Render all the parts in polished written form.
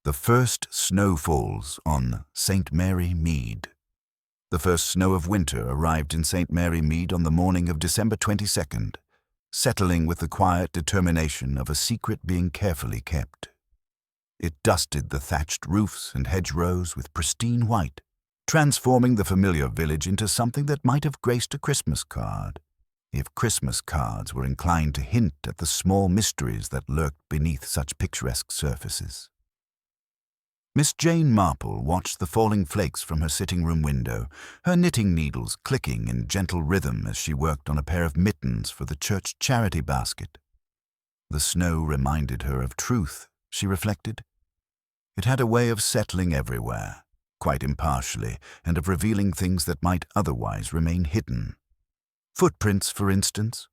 The first snow falls on St. Mary Mead. The first snow of winter arrived in St. Mary Mead on the morning of December 22nd, settling with the quiet determination of a secret being carefully kept. It dusted the thatched roofs and hedgerows with pristine white, transforming the familiar village into something that might have graced a Christmas card, if Christmas cards were inclined to hint at the small mysteries that lurked beneath such picturesque surfaces. Miss Jane Marple watched the falling flakes from her sitting-room window, her knitting needles clicking in gentle rhythm as she worked on a pair of mittens for the church charity basket. The snow reminded her of truth, she reflected. It had a way of settling everywhere, quite impartially, and of revealing things that might otherwise remain hidden. Footprints, for instance,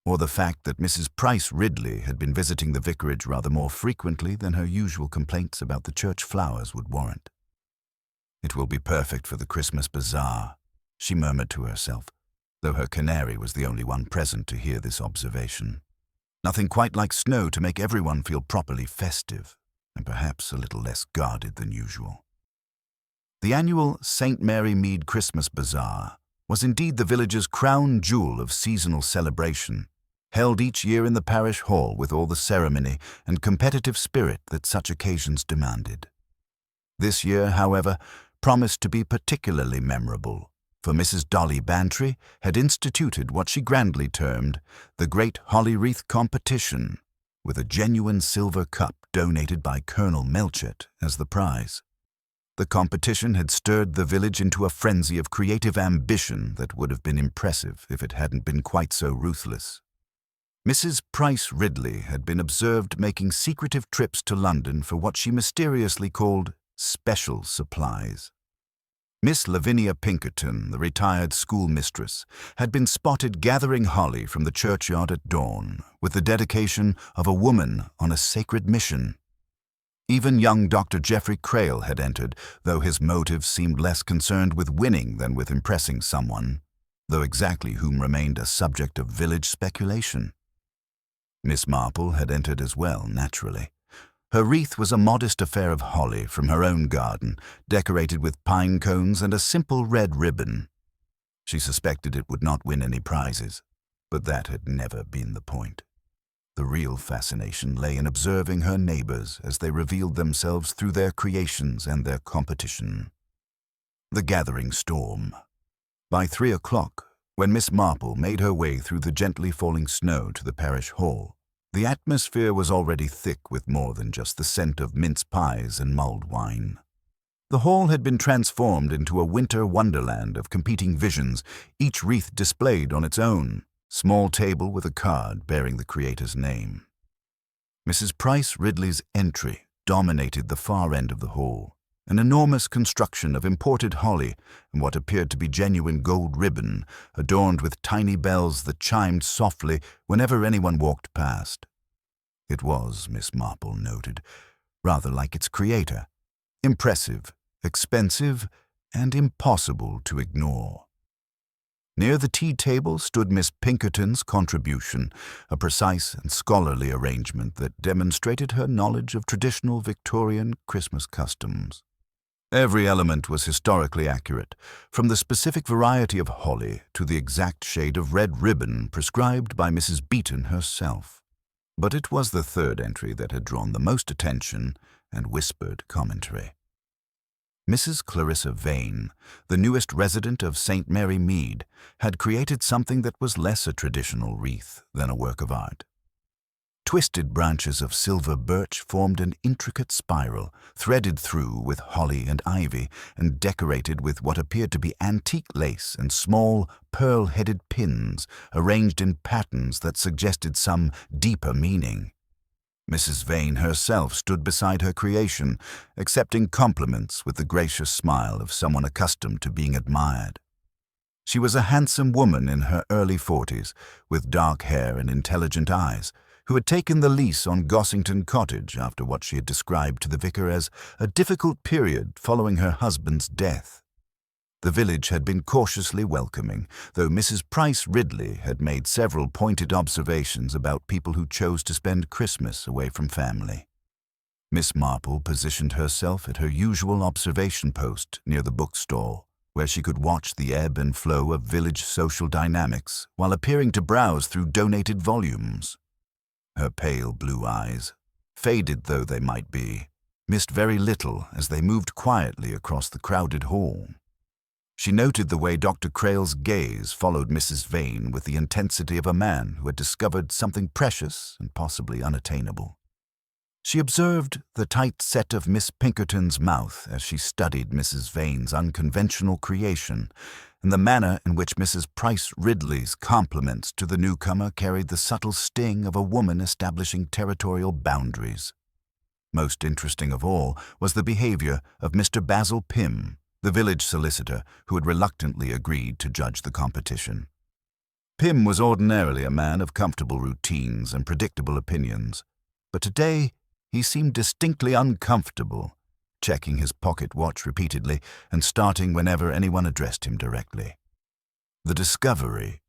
or the fact that Mrs. Price Ridley had been visiting the vicarage rather more frequently than her usual complaints about the church flowers would warrant. "It will be perfect for the Christmas bazaar," she murmured to herself, though her canary was the only one present to hear this observation. Nothing quite like snow to make everyone feel properly festive, and perhaps a little less guarded than usual. The annual St. Mary Mead Christmas Bazaar was indeed the village's crown jewel of seasonal celebration, held each year in the parish hall with all the ceremony and competitive spirit that such occasions demanded. This year, however, promised to be particularly memorable, for Mrs. Dolly Bantry had instituted what she grandly termed the Great Holly Wreath Competition, with a genuine silver cup donated by Colonel Melchett as the prize. The competition had stirred the village into a frenzy of creative ambition that would have been impressive if it hadn't been quite so ruthless. Mrs. Price Ridley had been observed making secretive trips to London for what she mysteriously called special supplies. Miss Lavinia Pinkerton, the retired schoolmistress, had been spotted gathering holly from the churchyard at dawn, with the dedication of a woman on a sacred mission. Even young Dr. Geoffrey Crail had entered, though his motives seemed less concerned with winning than with impressing someone, though exactly whom remained a subject of village speculation. Miss Marple had entered as well, naturally. Her wreath was a modest affair of holly from her own garden, decorated with pine cones and a simple red ribbon. She suspected it would not win any prizes, but that had never been the point. The real fascination lay in observing her neighbors as they revealed themselves through their creations and their competition. The gathering storm. By 3 o'clock, when Miss Marple made her way through the gently falling snow to the parish hall, the atmosphere was already thick with more than just the scent of mince pies and mulled wine. The hall had been transformed into a winter wonderland of competing visions, each wreath displayed on its own small table with a card bearing the creator's name. Mrs. Price Ridley's entry dominated the far end of the hall, an enormous construction of imported holly and what appeared to be genuine gold ribbon, adorned with tiny bells that chimed softly whenever anyone walked past. It was, Miss Marple noted, rather like its creator, impressive, expensive, and impossible to ignore. Near the tea table stood Miss Pinkerton's contribution, a precise and scholarly arrangement that demonstrated her knowledge of traditional Victorian Christmas customs. Every element was historically accurate, from the specific variety of holly to the exact shade of red ribbon prescribed by Mrs. Beeton herself. But it was the third entry that had drawn the most attention and whispered commentary. Mrs. Clarissa Vane, the newest resident of St. Mary Mead, had created something that was less a traditional wreath than a work of art. Twisted branches of silver birch formed an intricate spiral, threaded through with holly and ivy, and decorated with what appeared to be antique lace and small, pearl-headed pins, arranged in patterns that suggested some deeper meaning. Mrs. Vane herself stood beside her creation, accepting compliments with the gracious smile of someone accustomed to being admired. She was a handsome woman in her early 40s, with dark hair and intelligent eyes, who had taken the lease on Gossington Cottage after what she had described to the vicar as a difficult period following her husband's death. The village had been cautiously welcoming, though Mrs. Price Ridley had made several pointed observations about people who chose to spend Christmas away from family. Miss Marple positioned herself at her usual observation post near the bookstall, where she could watch the ebb and flow of village social dynamics while appearing to browse through donated volumes. Her pale blue eyes, faded though they might be, missed very little as they moved quietly across the crowded hall. She noted the way Dr. Crale's gaze followed Mrs. Vane with the intensity of a man who had discovered something precious and possibly unattainable. She observed the tight set of Miss Pinkerton's mouth as she studied Mrs. Vane's unconventional creation, and the manner in which Mrs. Price Ridley's compliments to the newcomer carried the subtle sting of a woman establishing territorial boundaries. Most interesting of all was the behavior of Mr. Basil Pym, the village solicitor who had reluctantly agreed to judge the competition. Pym was ordinarily a man of comfortable routines and predictable opinions, but today he seemed distinctly uncomfortable, checking his pocket watch repeatedly and starting whenever anyone addressed him directly. The discovery.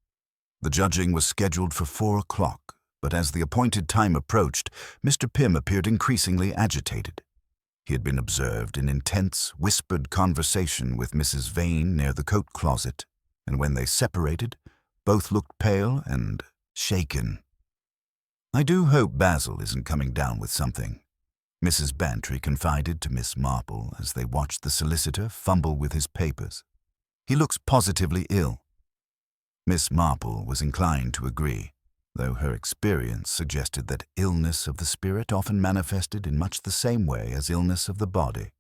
The judging was scheduled for 4 o'clock, but as the appointed time approached, Mr. Pym appeared increasingly agitated. He had been observed in intense, whispered conversation with Mrs. Vane near the coat closet, and when they separated, both looked pale and shaken. "I do hope Basil isn't coming down with something," Mrs. Bantry confided to Miss Marple as they watched the solicitor fumble with his papers. "He looks positively ill." Miss Marple was inclined to agree, though her experience suggested that illness of the spirit often manifested in much the same way as illness of the body.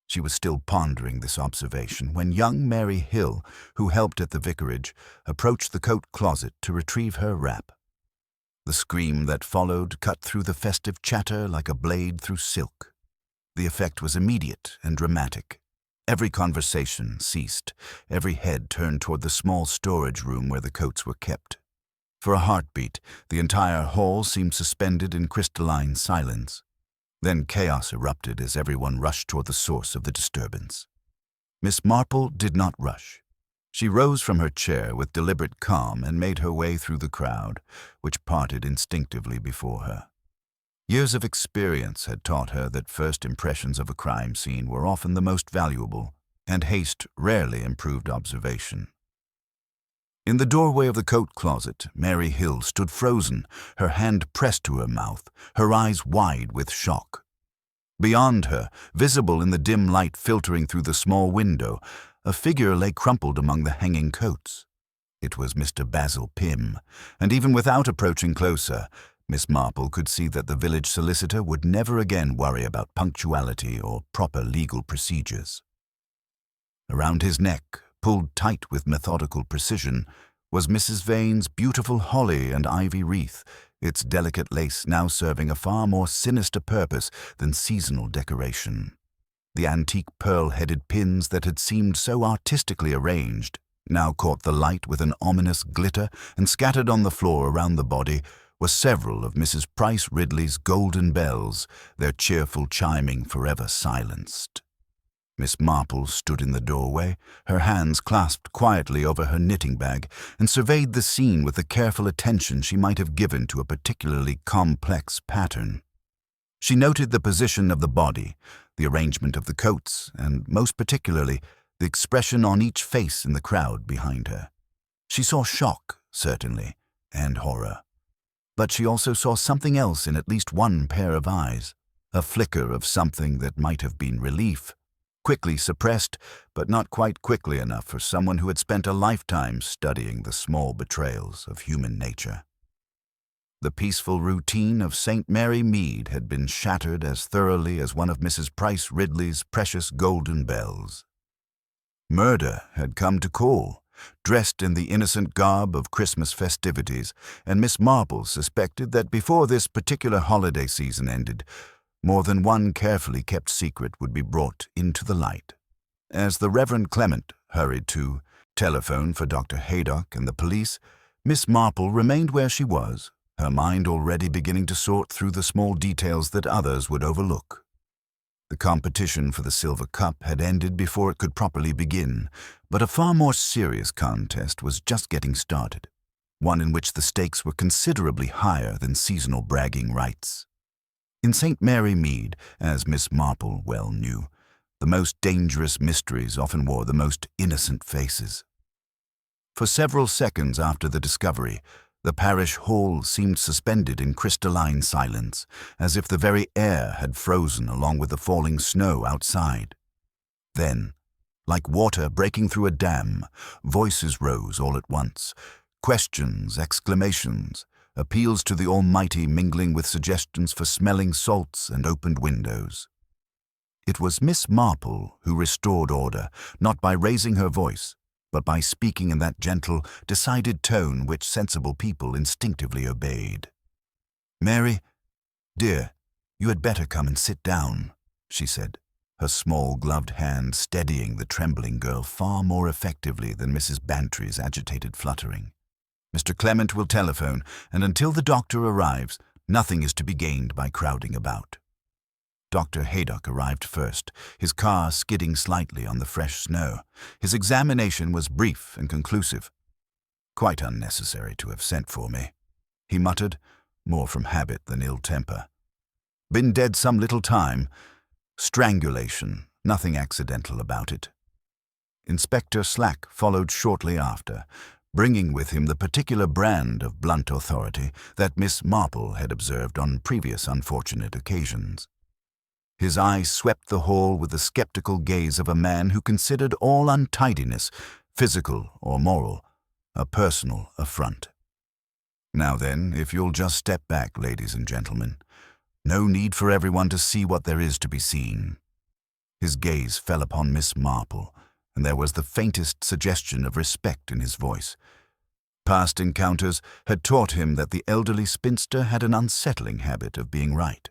She was still pondering this observation when young Mary Hill, who helped at the vicarage, approached the coat closet to retrieve her wrap. The scream that followed cut through the festive chatter like a blade through silk. The effect was immediate and dramatic. Every conversation ceased, every head turned toward the small storage room where the coats were kept. For a heartbeat, the entire hall seemed suspended in crystalline silence. Then chaos erupted as everyone rushed toward the source of the disturbance. Miss Marple did not rush. She rose from her chair with deliberate calm and made her way through the crowd, which parted instinctively before her. Years of experience had taught her that first impressions of a crime scene were often the most valuable, and haste rarely improved observation. In the doorway of the coat closet, Mary Hill stood frozen, her hand pressed to her mouth, her eyes wide with shock. Beyond her, visible in the dim light filtering through the small window, a figure lay crumpled among the hanging coats. It was Mr. Basil Pym, and even without approaching closer, Miss Marple could see that the village solicitor would never again worry about punctuality or proper legal procedures. Around his neck, pulled tight with methodical precision, was Mrs. Vane's beautiful holly and ivy wreath, its delicate lace now serving a far more sinister purpose than seasonal decoration. The antique pearl-headed pins that had seemed so artistically arranged now caught the light with an ominous glitter, and scattered on the floor around the body were several of Mrs. Price Ridley's golden bells, their cheerful chiming forever silenced. Miss Marple stood in the doorway, her hands clasped quietly over her knitting bag, and surveyed the scene with the careful attention she might have given to a particularly complex pattern. She noted the position of the body, the arrangement of the coats, and, most particularly, the expression on each face in the crowd behind her. She saw shock, certainly, and horror. But she also saw something else in at least one pair of eyes, a flicker of something that might have been relief, quickly suppressed, but not quite quickly enough for someone who had spent a lifetime studying the small betrayals of human nature. The peaceful routine of St. Mary Mead had been shattered as thoroughly as one of Mrs. Price Ridley's precious golden bells. Murder had come to call, dressed in the innocent garb of Christmas festivities, and Miss Marple suspected that before this particular holiday season ended, more than one carefully kept secret would be brought into the light. As the Reverend Clement hurried to telephone for Dr. Haydock and the police, Miss Marple remained where she was, her mind already beginning to sort through the small details that others would overlook. The competition for the silver cup had ended before it could properly begin, but a far more serious contest was just getting started, one in which the stakes were considerably higher than seasonal bragging rights. In St. Mary Mead, as Miss Marple well knew, the most dangerous mysteries often wore the most innocent faces. For several seconds after the discovery, the parish hall seemed suspended in crystalline silence, as if the very air had frozen along with the falling snow outside. Then, like water breaking through a dam, voices rose all at once, questions, exclamations, appeals to the Almighty mingling with suggestions for smelling salts and opened windows. It was Miss Marple who restored order, not by raising her voice, but by speaking in that gentle, decided tone which sensible people instinctively obeyed. "Mary, dear, you had better come and sit down," she said, her small gloved hand steadying the trembling girl far more effectively than Mrs. Bantry's agitated fluttering. "Mr. Clement will telephone, and until the doctor arrives, nothing is to be gained by crowding about." Dr. Haydock arrived first, his car skidding slightly on the fresh snow. His examination was brief and conclusive. "Quite unnecessary to have sent for me," he muttered, more from habit than ill temper. "Been dead some little time. Strangulation, nothing accidental about it." Inspector Slack followed shortly after, bringing with him the particular brand of blunt authority that Miss Marple had observed on previous unfortunate occasions. His eye swept the hall with the skeptical gaze of a man who considered all untidiness, physical or moral, a personal affront. "Now then, if you'll just step back, ladies and gentlemen. No need for everyone to see what there is to be seen." His gaze fell upon Miss Marple, and there was the faintest suggestion of respect in his voice. Past encounters had taught him that the elderly spinster had an unsettling habit of being right.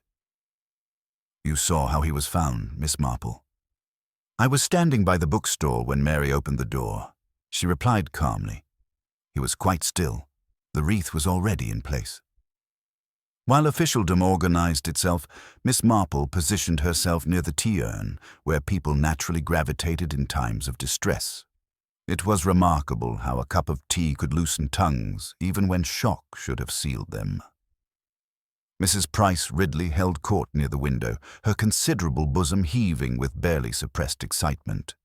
"You saw how he was found, Miss Marple?" "I was standing by the bookstall when Mary opened the door," she replied calmly. "He was quite still. The wreath was already in place." While officialdom organized itself, Miss Marple positioned herself near the tea-urn, where people naturally gravitated in times of distress. It was remarkable how a cup of tea could loosen tongues, even when shock should have sealed them. Mrs. Price Ridley held court near the window, her considerable bosom heaving with barely suppressed excitement.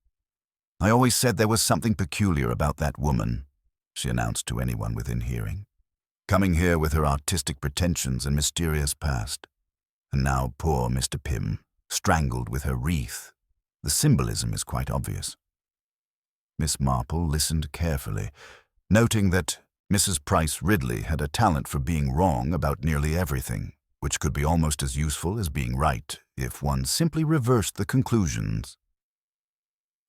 "I always said there was something peculiar about that woman," she announced to anyone within hearing. "Coming here with her artistic pretensions and mysterious past. And now poor Mr. Pym, strangled with her wreath. The symbolism is quite obvious." Miss Marple listened carefully, noting that Mrs. Price Ridley had a talent for being wrong about nearly everything, which could be almost as useful as being right if one simply reversed the conclusions.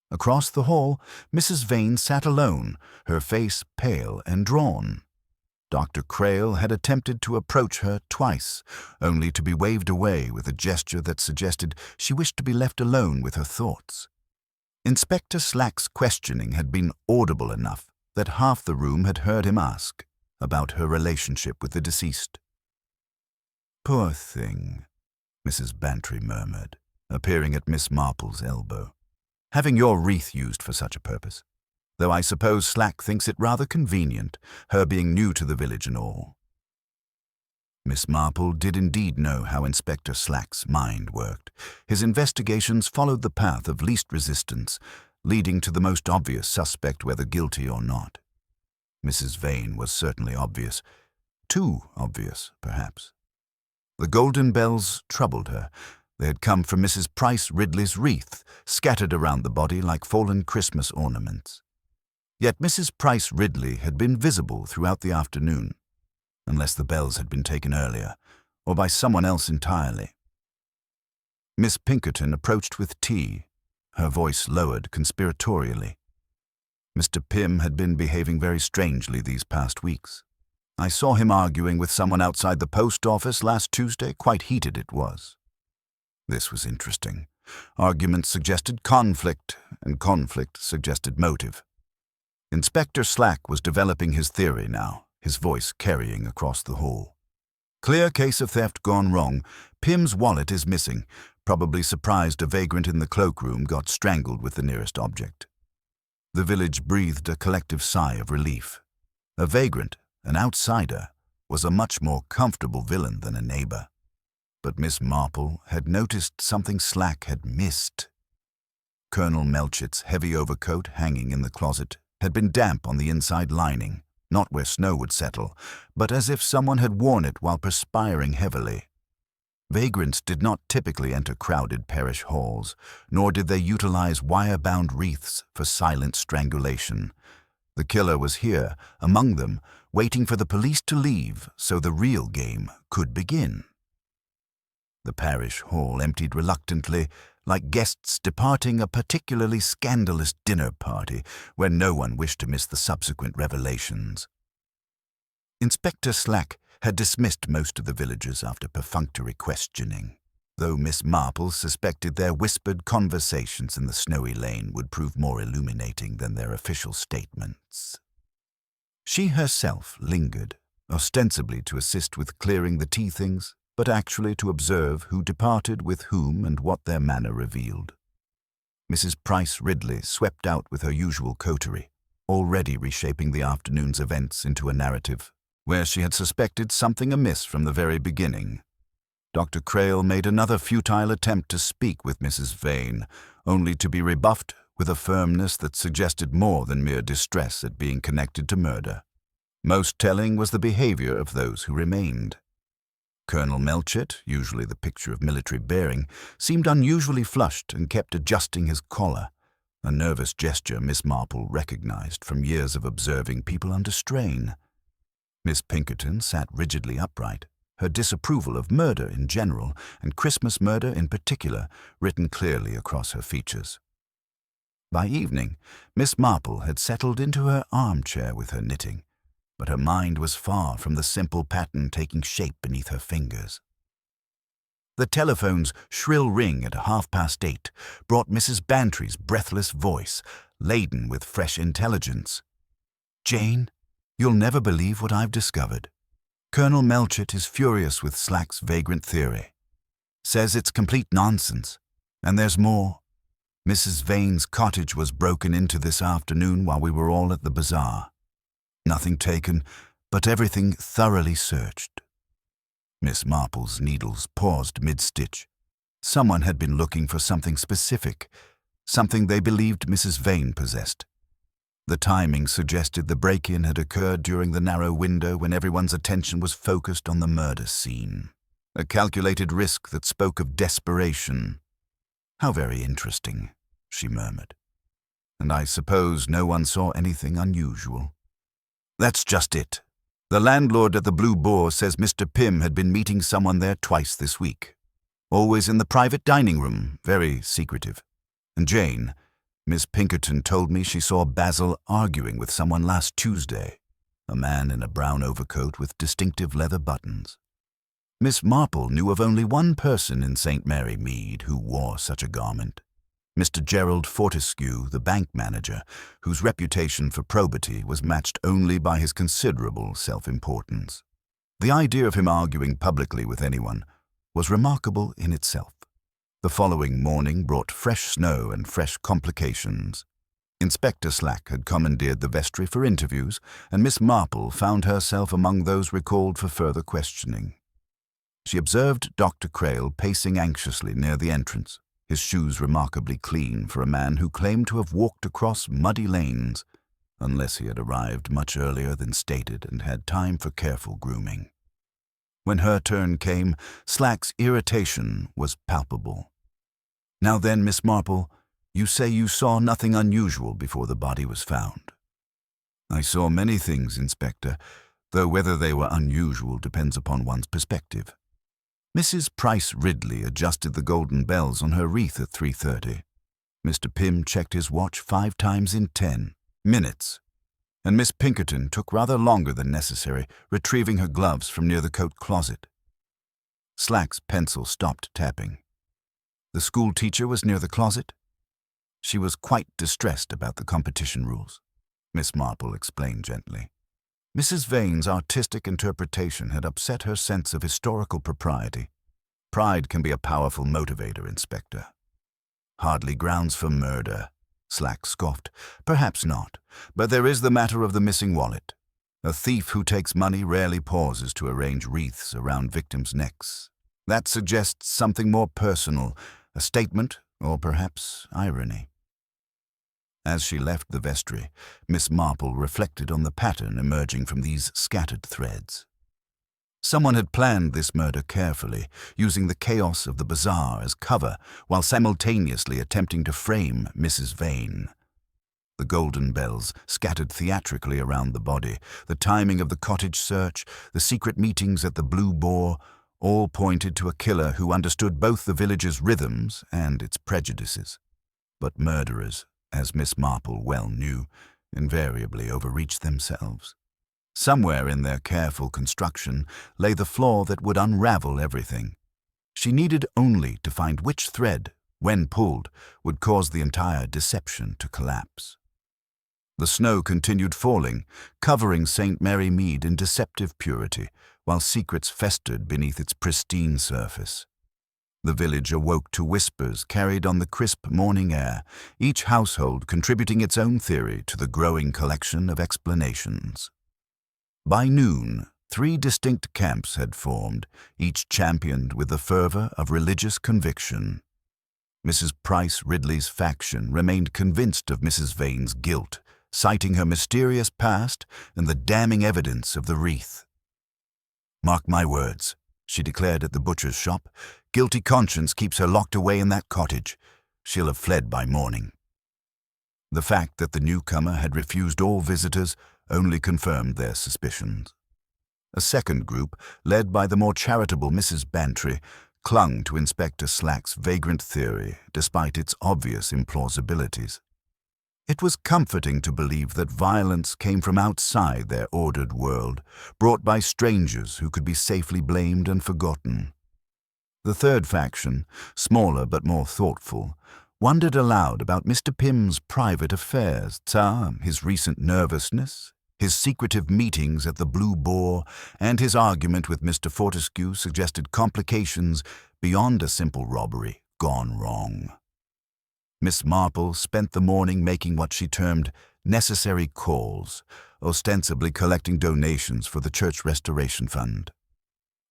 Across the hall, Mrs. Vane sat alone, her face pale and drawn. Dr. Crail had attempted to approach her twice, only to be waved away with a gesture that suggested she wished to be left alone with her thoughts. Inspector Slack's questioning had been audible enough that half the room had heard him ask about her relationship with the deceased. "Poor thing," Mrs. Bantry murmured, appearing at Miss Marple's elbow. "Having your wreath used for such a purpose. Though I suppose Slack thinks it rather convenient, her being new to the village and all." Miss Marple did indeed know how Inspector Slack's mind worked. His investigations followed the path of least resistance, leading to the most obvious suspect, whether guilty or not. Mrs. Vane was certainly obvious. Too obvious, perhaps. The golden bells troubled her. They had come from Mrs. Price Ridley's wreath, scattered around the body like fallen Christmas ornaments. Yet Mrs. Price Ridley had been visible throughout the afternoon, unless the bells had been taken earlier, or by someone else entirely. Miss Pinkerton approached with tea, her voice lowered conspiratorially. "Mr. Pym had been behaving very strangely these past weeks. I saw him arguing with someone outside the post office last Tuesday. Quite heated it was." This was interesting. Argument suggested conflict, and conflict suggested motive. Inspector Slack was developing his theory now, his voice carrying across the hall. "Clear case of theft gone wrong. Pym's wallet is missing. Probably surprised a vagrant in the cloakroom got strangled with the nearest object." The village breathed a collective sigh of relief. A vagrant, an outsider, was a much more comfortable villain than a neighbor. But Miss Marple had noticed something Slack had missed. Colonel Melchett's heavy overcoat hanging in the closet had been damp on the inside lining, not where snow would settle, but as if someone had worn it while perspiring heavily. Vagrants did not typically enter crowded parish halls, nor did they utilize wire-bound wreaths for silent strangulation. The killer was here, among them, waiting for the police to leave so the real game could begin. The parish hall emptied reluctantly, like guests departing a particularly scandalous dinner party where no one wished to miss the subsequent revelations. Inspector Slack had dismissed most of the villagers after perfunctory questioning, though Miss Marple suspected their whispered conversations in the snowy lane would prove more illuminating than their official statements. She herself lingered, ostensibly to assist with clearing the tea things, but actually to observe who departed with whom and what their manner revealed. Mrs. Price Ridley swept out with her usual coterie, already reshaping the afternoon's events into a narrative, where she had suspected something amiss from the very beginning. Dr. Crail made another futile attempt to speak with Mrs. Vane, only to be rebuffed with a firmness that suggested more than mere distress at being connected to murder. Most telling was the behavior of those who remained. Colonel Melchett, usually the picture of military bearing, seemed unusually flushed and kept adjusting his collar, a nervous gesture Miss Marple recognized from years of observing people under strain. Miss Pinkerton sat rigidly upright, her disapproval of murder in general and Christmas murder in particular written clearly across her features. By evening, Miss Marple had settled into her armchair with her knitting, but her mind was far from the simple pattern taking shape beneath her fingers. The telephone's shrill ring at 8:30 brought Mrs. Bantry's breathless voice, laden with fresh intelligence. "Jane, you'll never believe what I've discovered. Colonel Melchett is furious with Slack's vagrant theory. Says it's complete nonsense. And there's more. Mrs. Vane's cottage was broken into this afternoon while we were all at the bazaar. Nothing taken, but everything thoroughly searched." Miss Marple's needles paused mid-stitch. Someone had been looking for something specific, something they believed Mrs. Vane possessed. The timing suggested the break-in had occurred during the narrow window when everyone's attention was focused on the murder scene. A calculated risk that spoke of desperation. "How very interesting," she murmured. "And I suppose no one saw anything unusual." "That's just it. The landlord at the Blue Boar says Mr. Pym had been meeting someone there twice this week. Always in the private dining room, very secretive. And Jane, Miss Pinkerton told me she saw Basil arguing with someone last Tuesday, a man in a brown overcoat with distinctive leather buttons. Miss Marple knew of only one person in St. Mary Mead who wore such a garment. Mr. Gerald Fortescue, the bank manager, whose reputation for probity was matched only by his considerable self-importance. The idea of him arguing publicly with anyone was remarkable in itself. The following morning brought fresh snow and fresh complications. Inspector Slack had commandeered the vestry for interviews, and Miss Marple found herself among those recalled for further questioning. She observed Dr. Crail pacing anxiously near the entrance, his shoes remarkably clean for a man who claimed to have walked across muddy lanes, unless he had arrived much earlier than stated and had time for careful grooming. When her turn came, Slack's irritation was palpable. "Now then, Miss Marple, you say you saw nothing unusual before the body was found." "I saw many things, Inspector, though whether they were unusual depends upon one's perspective." Mrs. Price Ridley adjusted the golden bells on her wreath at 3:30. Mr. Pym checked his watch 5 times in 10 minutes, and Miss Pinkerton took rather longer than necessary, retrieving her gloves from near the coat closet. Slack's pencil stopped tapping. The school teacher was near the closet. She was quite distressed about the competition rules, Miss Marple explained gently. Mrs. Vane's artistic interpretation had upset her sense of historical propriety. Pride can be a powerful motivator, Inspector. "Hardly grounds for murder," Slack scoffed. "Perhaps not, but there is the matter of the missing wallet. A thief who takes money rarely pauses to arrange wreaths around victims' necks. That suggests something more personal, a statement, or perhaps irony. As she left the vestry, Miss Marple reflected on the pattern emerging from these scattered threads. Someone had planned this murder carefully, using the chaos of the bazaar as cover while simultaneously attempting to frame Mrs. Vane. The golden bells scattered theatrically around the body, the timing of the cottage search, the secret meetings at the Blue Boar, all pointed to a killer who understood both the village's rhythms and its prejudices. But murderers, as Miss Marple well knew, invariably overreached themselves. Somewhere in their careful construction lay the flaw that would unravel everything. She needed only to find which thread, when pulled, would cause the entire deception to collapse. The snow continued falling, covering St. Mary Mead in deceptive purity, while secrets festered beneath its pristine surface. The village awoke to whispers carried on the crisp morning air, each household contributing its own theory to the growing collection of explanations. By noon, 3 distinct camps had formed, each championed with the fervor of religious conviction. Mrs. Price Ridley's faction remained convinced of Mrs. Vane's guilt, citing her mysterious past and the damning evidence of the wreath. "Mark my words," she declared at the butcher's shop, "guilty conscience keeps her locked away in that cottage. She'll have fled by morning." The fact that the newcomer had refused all visitors only confirmed their suspicions. A second group, led by the more charitable Mrs. Bantry, clung to Inspector Slack's vagrant theory despite its obvious implausibilities. It was comforting to believe that violence came from outside their ordered world, brought by strangers who could be safely blamed and forgotten. The third faction, smaller but more thoughtful, wondered aloud about Mr. Pym's private affairs, his recent nervousness, his secretive meetings at the Blue Boar, and his argument with Mr. Fortescue suggested complications beyond a simple robbery gone wrong. Miss Marple spent the morning making what she termed necessary calls, ostensibly collecting donations for the Church Restoration Fund.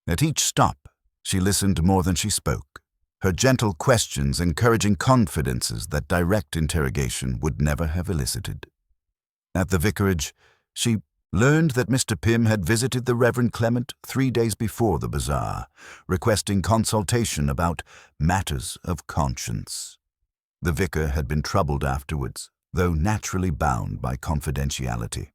At each stop, she listened more than she spoke, her gentle questions encouraging confidences that direct interrogation would never have elicited. At the vicarage, she learned that Mr. Pym had visited the Reverend Clement 3 days before the bazaar, requesting consultation about matters of conscience. The vicar had been troubled afterwards, though naturally bound by confidentiality.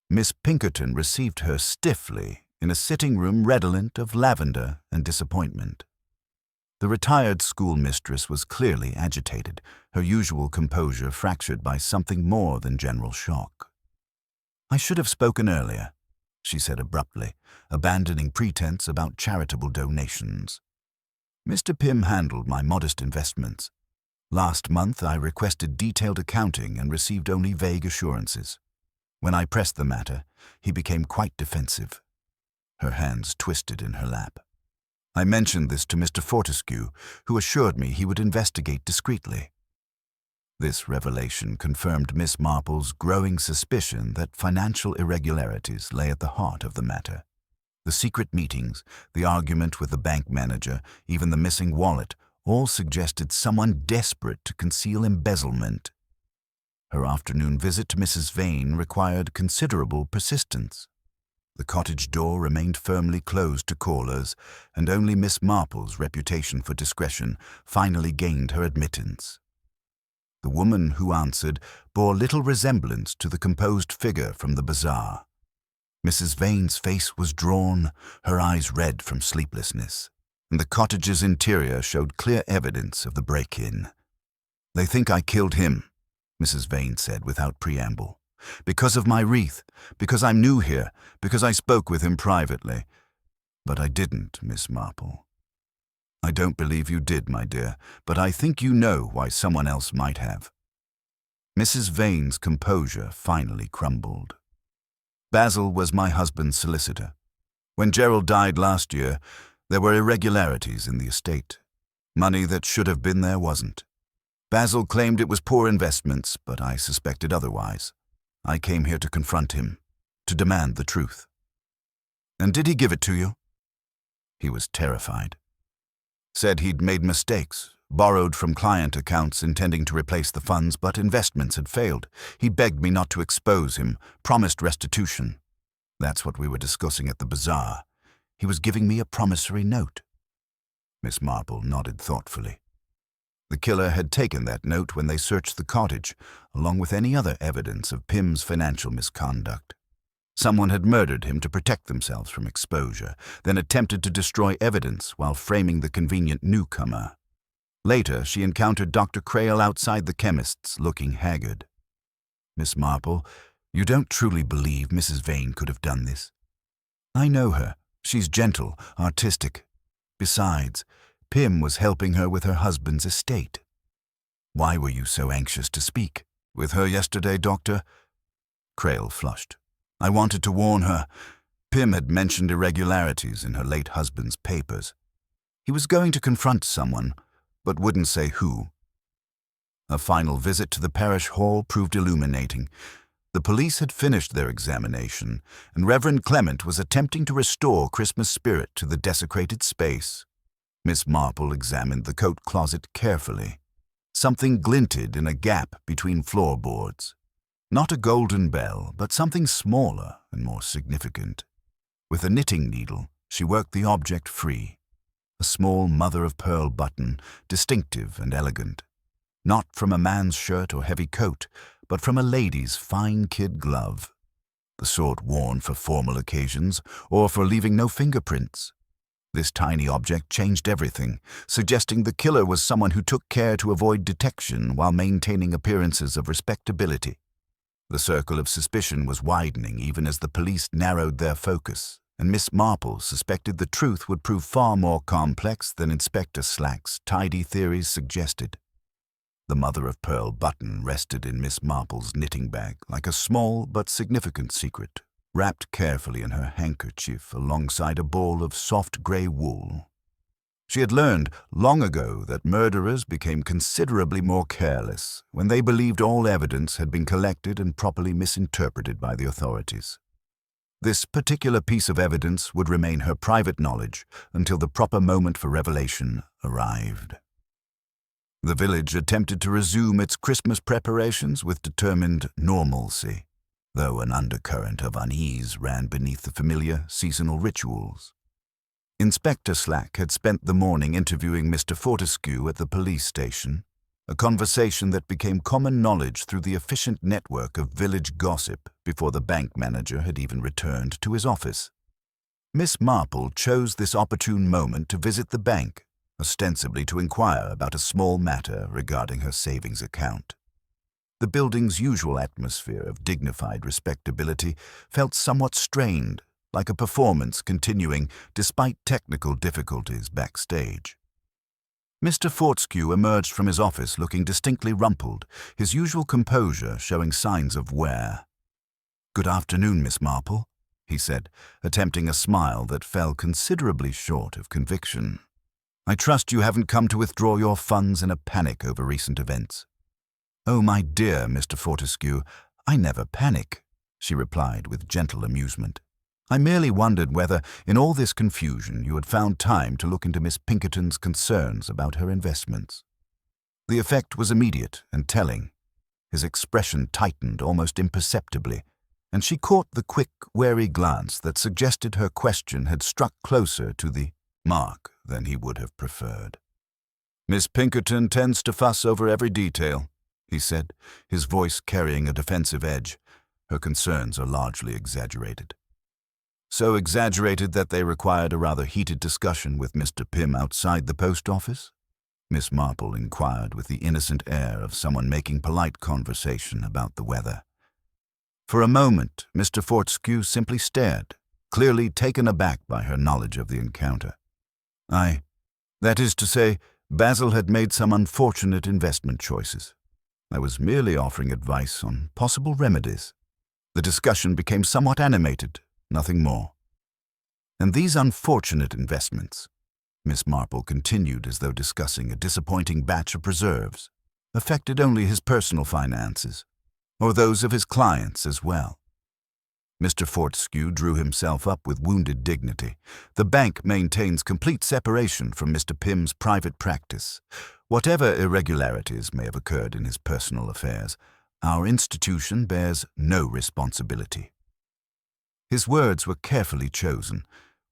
Miss Pinkerton received her stiffly in a sitting room redolent of lavender and disappointment. The retired schoolmistress was clearly agitated, her usual composure fractured by something more than general shock. "I should have spoken earlier," she said abruptly, abandoning pretense about charitable donations. "Mr. Pym handled my modest investments. Last month I requested detailed accounting and received only vague assurances. When I pressed the matter, he became quite defensive." Her hands twisted in her lap. "I mentioned this to Mr. Fortescue, who assured me he would investigate discreetly." This revelation confirmed Miss Marple's growing suspicion that financial irregularities lay at the heart of the matter. The secret meetings, the argument with the bank manager, even the missing wallet, all suggested someone desperate to conceal embezzlement. Her afternoon visit to Mrs. Vane required considerable persistence. The cottage door remained firmly closed to callers, and only Miss Marple's reputation for discretion finally gained her admittance. The woman who answered bore little resemblance to the composed figure from the bazaar. Mrs. Vane's face was drawn, her eyes red from sleeplessness, and the cottage's interior showed clear evidence of the break-in. "They think I killed him," Mrs. Vane said without preamble. "Because of my wreath, because I'm new here, because I spoke with him privately. But I didn't, Miss Marple. I don't believe you did, my dear, but I think you know why someone else might have." Mrs. Vane's composure finally crumbled. "Basil was my husband's solicitor. When Gerald died last year, there were irregularities in the estate. Money that should have been there wasn't. Basil claimed it was poor investments, but I suspected otherwise. I came here to confront him, to demand the truth." "And did he give it to you?" He was terrified. Said he'd made mistakes, borrowed from client accounts intending to replace the funds, but investments had failed. He begged me not to expose him, promised restitution. That's what we were discussing at the bazaar. He was giving me a promissory note." Miss Marple nodded thoughtfully. The killer had taken that note when they searched the cottage, along with any other evidence of Pym's financial misconduct. Someone had murdered him to protect themselves from exposure, then attempted to destroy evidence while framing the convenient newcomer. Later, she encountered Dr. Crale outside the chemist's, looking haggard. "Miss Marple, you don't truly believe Mrs. Vane could have done this?" "I know her. She's gentle, artistic. Besides, Pym was helping her with her husband's estate." "Why were you so anxious to speak with her yesterday, Doctor?" Crale flushed. "I wanted to warn her. Pym had mentioned irregularities in her late husband's papers. He was going to confront someone, but wouldn't say who." A final visit to the parish hall proved illuminating. The police had finished their examination, and Reverend Clement was attempting to restore Christmas spirit to the desecrated space. Miss Marple examined the coat closet carefully. Something glinted in a gap between floorboards. Not a golden bell, but something smaller and more significant. With a knitting needle, she worked the object free. A small mother-of-pearl button, distinctive and elegant. Not from a man's shirt or heavy coat, but from a lady's fine kid glove. The sort worn for formal occasions or for leaving no fingerprints. This tiny object changed everything, suggesting the killer was someone who took care to avoid detection while maintaining appearances of respectability. The circle of suspicion was widening even as the police narrowed their focus, and Miss Marple suspected the truth would prove far more complex than Inspector Slack's tidy theories suggested. The mother-of-pearl button rested in Miss Marple's knitting bag like a small but significant secret, wrapped carefully in her handkerchief alongside a ball of soft grey wool. She had learned long ago that murderers became considerably more careless when they believed all evidence had been collected and properly misinterpreted by the authorities. This particular piece of evidence would remain her private knowledge until the proper moment for revelation arrived. The village attempted to resume its Christmas preparations with determined normalcy, though an undercurrent of unease ran beneath the familiar seasonal rituals. Inspector Slack had spent the morning interviewing Mr. Fortescue at the police station, a conversation that became common knowledge through the efficient network of village gossip before the bank manager had even returned to his office. Miss Marple chose this opportune moment to visit the bank, ostensibly to inquire about a small matter regarding her savings account. The building's usual atmosphere of dignified respectability felt somewhat strained, like a performance continuing despite technical difficulties backstage. Mr. Fortescue emerged from his office looking distinctly rumpled, his usual composure showing signs of wear. "Good afternoon, Miss Marple," he said, attempting a smile that fell considerably short of conviction. "I trust you haven't come to withdraw your funds in a panic over recent events." "Oh, my dear Mr. Fortescue, I never panic," she replied with gentle amusement. "I merely wondered whether, in all this confusion, you had found time to look into Miss Pinkerton's concerns about her investments." The effect was immediate and telling. His expression tightened almost imperceptibly, and she caught the quick, wary glance that suggested her question had struck closer to the mark than he would have preferred. "Miss Pinkerton tends to fuss over every detail," he said, his voice carrying a defensive edge. "Her concerns are largely exaggerated." "So exaggerated that they required a rather heated discussion with Mr. Pym outside the post office?" Miss Marple inquired with the innocent air of someone making polite conversation about the weather. For a moment, Mr. Fortescue simply stared, clearly taken aback by her knowledge of the encounter. That is to say, Basil had made some unfortunate investment choices. I was merely offering advice on possible remedies." The discussion became somewhat animated, nothing more. "And these unfortunate investments," Miss Marple continued as though discussing a disappointing batch of preserves, "affected only his personal finances, or those of his clients as well?" Mr. Fortescue drew himself up with wounded dignity. The bank maintains complete separation from Mr. Pym's private practice. Whatever irregularities may have occurred in his personal affairs, our institution bears no responsibility. His words were carefully chosen,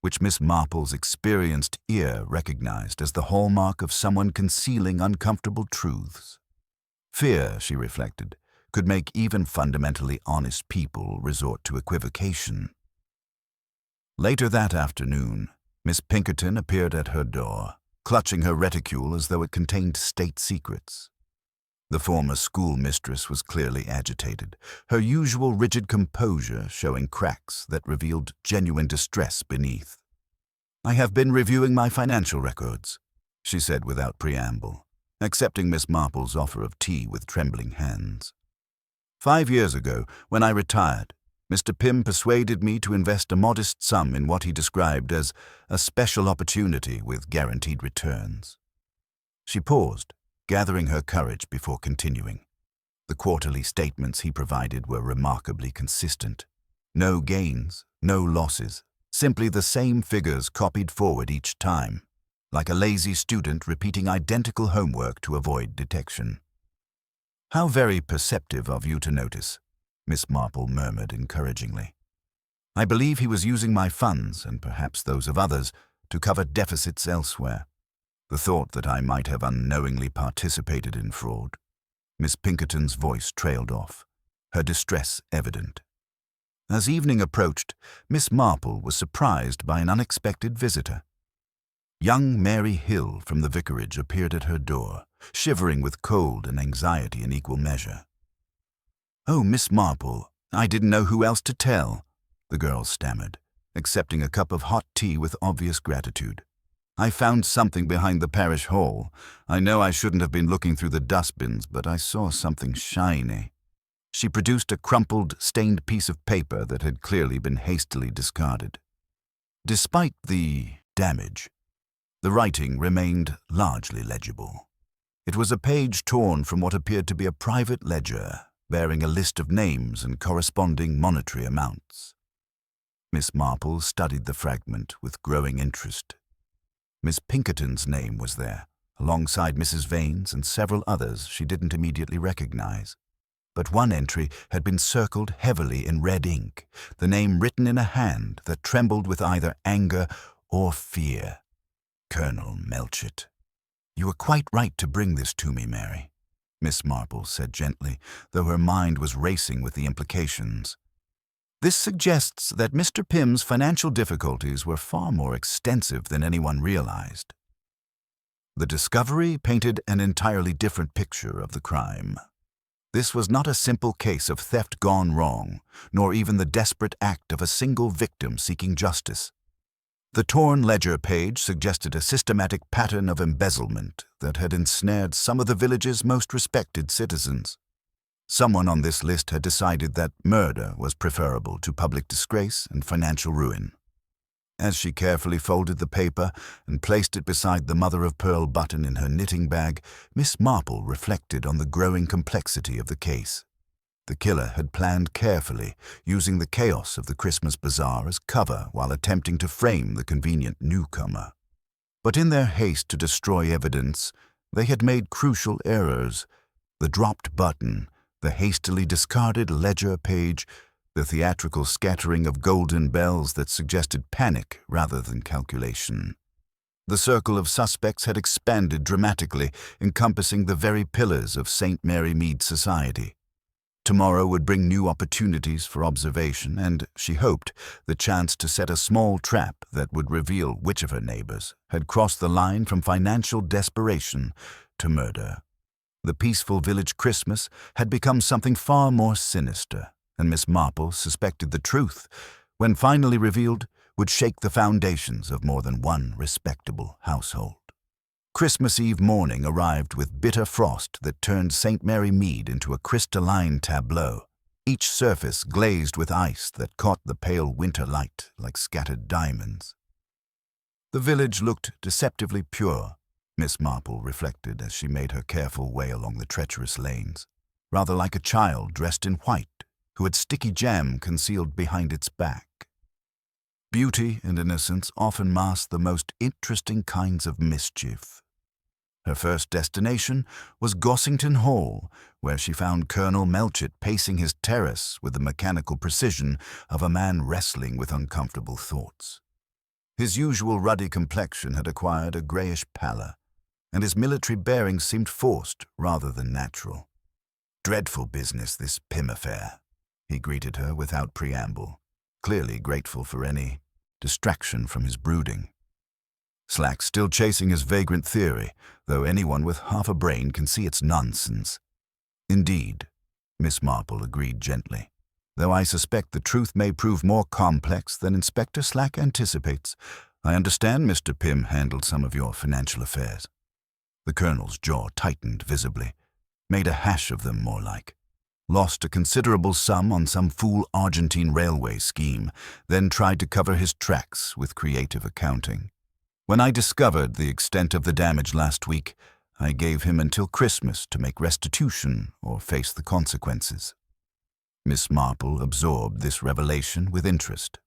which Miss Marple's experienced ear recognized as the hallmark of someone concealing uncomfortable truths. Fear, she reflected, could make even fundamentally honest people resort to equivocation. Later that afternoon, Miss Pinkerton appeared at her door, clutching her reticule as though it contained state secrets. The former schoolmistress was clearly agitated, her usual rigid composure showing cracks that revealed genuine distress beneath. "I have been reviewing my financial records," she said without preamble, accepting Miss Marple's offer of tea with trembling hands. "5 years ago, when I retired, Mr. Pym persuaded me to invest a modest sum in what he described as a special opportunity with guaranteed returns." She paused, gathering her courage before continuing. The quarterly statements he provided were remarkably consistent. No gains, no losses, simply the same figures copied forward each time, like a lazy student repeating identical homework to avoid detection. "How very perceptive of you to notice," Miss Marple murmured encouragingly. "I believe he was using my funds, and perhaps those of others, to cover deficits elsewhere. The thought that I might have unknowingly participated in fraud." Miss Pinkerton's voice trailed off, her distress evident. As evening approached, Miss Marple was surprised by an unexpected visitor. Young Mary Hill from the vicarage appeared at her door, shivering with cold and anxiety in equal measure. "Oh, Miss Marple, I didn't know who else to tell," the girl stammered, accepting a cup of hot tea with obvious gratitude. "I found something behind the parish hall. I know I shouldn't have been looking through the dustbins, but I saw something shiny." She produced a crumpled, stained piece of paper that had clearly been hastily discarded. Despite the damage, the writing remained largely legible. It was a page torn from what appeared to be a private ledger, bearing a list of names and corresponding monetary amounts. Miss Marple studied the fragment with growing interest. Miss Pinkerton's name was there, alongside Mrs. Vane's and several others she didn't immediately recognize. But one entry had been circled heavily in red ink, the name written in a hand that trembled with either anger or fear. "Colonel Melchett." "You were quite right to bring this to me, Mary," Miss Marple said gently, though her mind was racing with the implications. "This suggests that Mr. Pym's financial difficulties were far more extensive than anyone realized." The discovery painted an entirely different picture of the crime. This was not a simple case of theft gone wrong, nor even the desperate act of a single victim seeking justice. The torn ledger page suggested a systematic pattern of embezzlement that had ensnared some of the village's most respected citizens. Someone on this list had decided that murder was preferable to public disgrace and financial ruin. As she carefully folded the paper and placed it beside the mother-of-pearl button in her knitting bag, Miss Marple reflected on the growing complexity of the case. The killer had planned carefully, using the chaos of the Christmas bazaar as cover while attempting to frame the convenient newcomer. But in their haste to destroy evidence, they had made crucial errors. The dropped button, the hastily discarded ledger page, the theatrical scattering of golden bells that suggested panic rather than calculation. The circle of suspects had expanded dramatically, encompassing the very pillars of St. Mary Mead society. Tomorrow would bring new opportunities for observation and, she hoped, the chance to set a small trap that would reveal which of her neighbors had crossed the line from financial desperation to murder. The peaceful village Christmas had become something far more sinister, and Miss Marple suspected the truth, when finally revealed, would shake the foundations of more than one respectable household. Christmas Eve morning arrived with bitter frost that turned St. Mary Mead into a crystalline tableau, each surface glazed with ice that caught the pale winter light like scattered diamonds. The village looked deceptively pure, Miss Marple reflected as she made her careful way along the treacherous lanes, rather like a child dressed in white, who had sticky jam concealed behind its back. Beauty and innocence often mask the most interesting kinds of mischief. Her first destination was Gossington Hall, where she found Colonel Melchett pacing his terrace with the mechanical precision of a man wrestling with uncomfortable thoughts. His usual ruddy complexion had acquired a greyish pallor, and his military bearing seemed forced rather than natural. "Dreadful business, this Pym affair," he greeted her without preamble, clearly grateful for any distraction from his brooding. Slack's still chasing his vagrant theory, though anyone with half a brain can see it's nonsense. "Indeed," Miss Marple agreed gently, "though I suspect the truth may prove more complex than Inspector Slack anticipates. I understand Mr. Pym handled some of your financial affairs." The Colonel's jaw tightened visibly, made a hash of them more like. Lost a considerable sum on some fool Argentine railway scheme, then tried to cover his tracks with creative accounting. "When I discovered the extent of the damage last week, I gave him until Christmas to make restitution or face the consequences." Miss Marple absorbed this revelation with interest.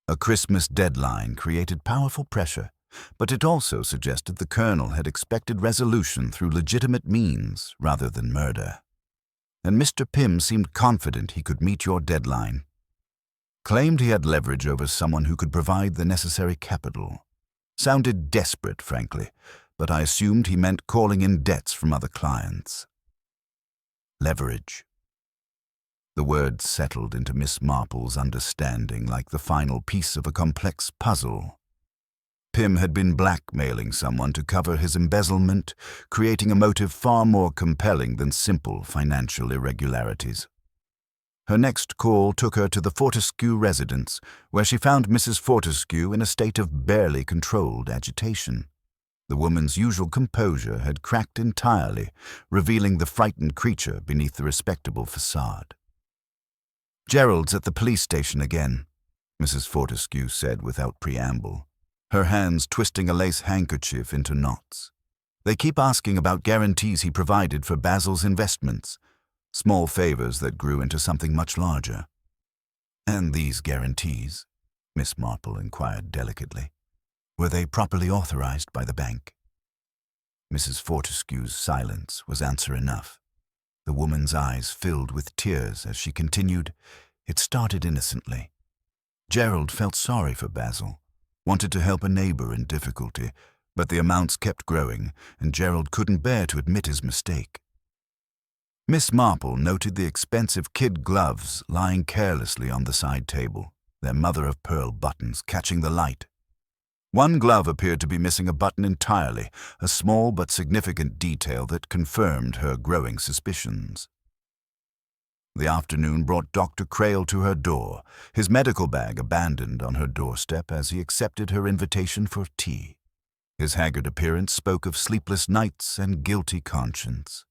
A Christmas deadline created powerful pressure, but it also suggested the Colonel had expected resolution through legitimate means rather than murder. "And Mr. Pym seemed confident he could meet your deadline. Claimed he had leverage over someone who could provide the necessary capital. Sounded desperate, frankly, but I assumed he meant calling in debts from other clients." Leverage. The word settled into Miss Marple's understanding like the final piece of a complex puzzle. Pym had been blackmailing someone to cover his embezzlement, creating a motive far more compelling than simple financial irregularities. Her next call took her to the Fortescue residence, where she found Mrs. Fortescue in a state of barely controlled agitation. The woman's usual composure had cracked entirely, revealing the frightened creature beneath the respectable facade. "Gerald's at the police station again," Mrs. Fortescue said without preamble, her hands twisting a lace handkerchief into knots. "They keep asking about guarantees he provided for Basil's investments. Small favors that grew into something much larger." "And these guarantees," Miss Marple inquired delicately, "were they properly authorized by the bank?" Mrs. Fortescue's silence was answer enough. The woman's eyes filled with tears as she continued, "It started innocently. Gerald felt sorry for Basil, wanted to help a neighbor in difficulty, but the amounts kept growing, and Gerald couldn't bear to admit his mistake." Miss Marple noted the expensive kid gloves lying carelessly on the side table, their mother-of-pearl buttons catching the light. One glove appeared to be missing a button entirely, a small but significant detail that confirmed her growing suspicions. The afternoon brought Dr. Crail to her door, his medical bag abandoned on her doorstep as he accepted her invitation for tea. His haggard appearance spoke of sleepless nights and guilty conscience.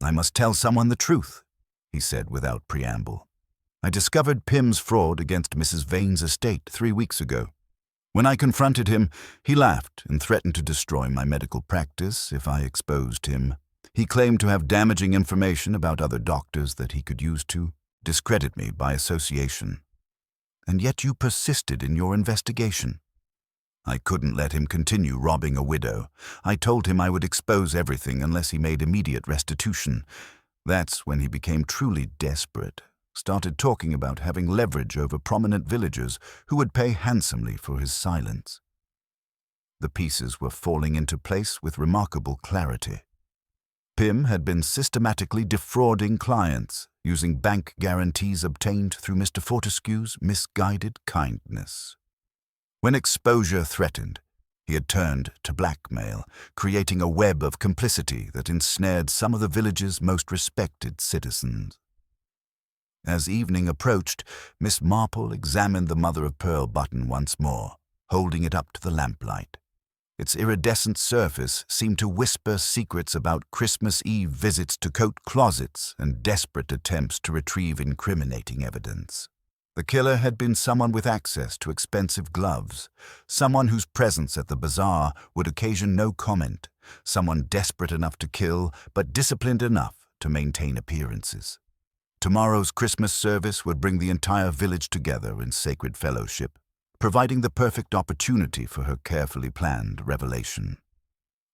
"I must tell someone the truth," he said without preamble. "I discovered Pym's fraud against Mrs. Vane's estate 3 weeks ago. When I confronted him, he laughed and threatened to destroy my medical practice if I exposed him. He claimed to have damaging information about other doctors that he could use to discredit me by association. And yet you persisted in your investigation." "I couldn't let him continue robbing a widow. I told him I would expose everything unless he made immediate restitution. That's when he became truly desperate, started talking about having leverage over prominent villagers who would pay handsomely for his silence." The pieces were falling into place with remarkable clarity. Pym had been systematically defrauding clients, using bank guarantees obtained through Mr. Fortescue's misguided kindness. When exposure threatened, he had turned to blackmail, creating a web of complicity that ensnared some of the village's most respected citizens. As evening approached, Miss Marple examined the mother-of-pearl button once more, holding it up to the lamplight. Its iridescent surface seemed to whisper secrets about Christmas Eve visits to coat closets and desperate attempts to retrieve incriminating evidence. The killer had been someone with access to expensive gloves, someone whose presence at the bazaar would occasion no comment, someone desperate enough to kill but disciplined enough to maintain appearances. Tomorrow's Christmas service would bring the entire village together in sacred fellowship, providing the perfect opportunity for her carefully planned revelation.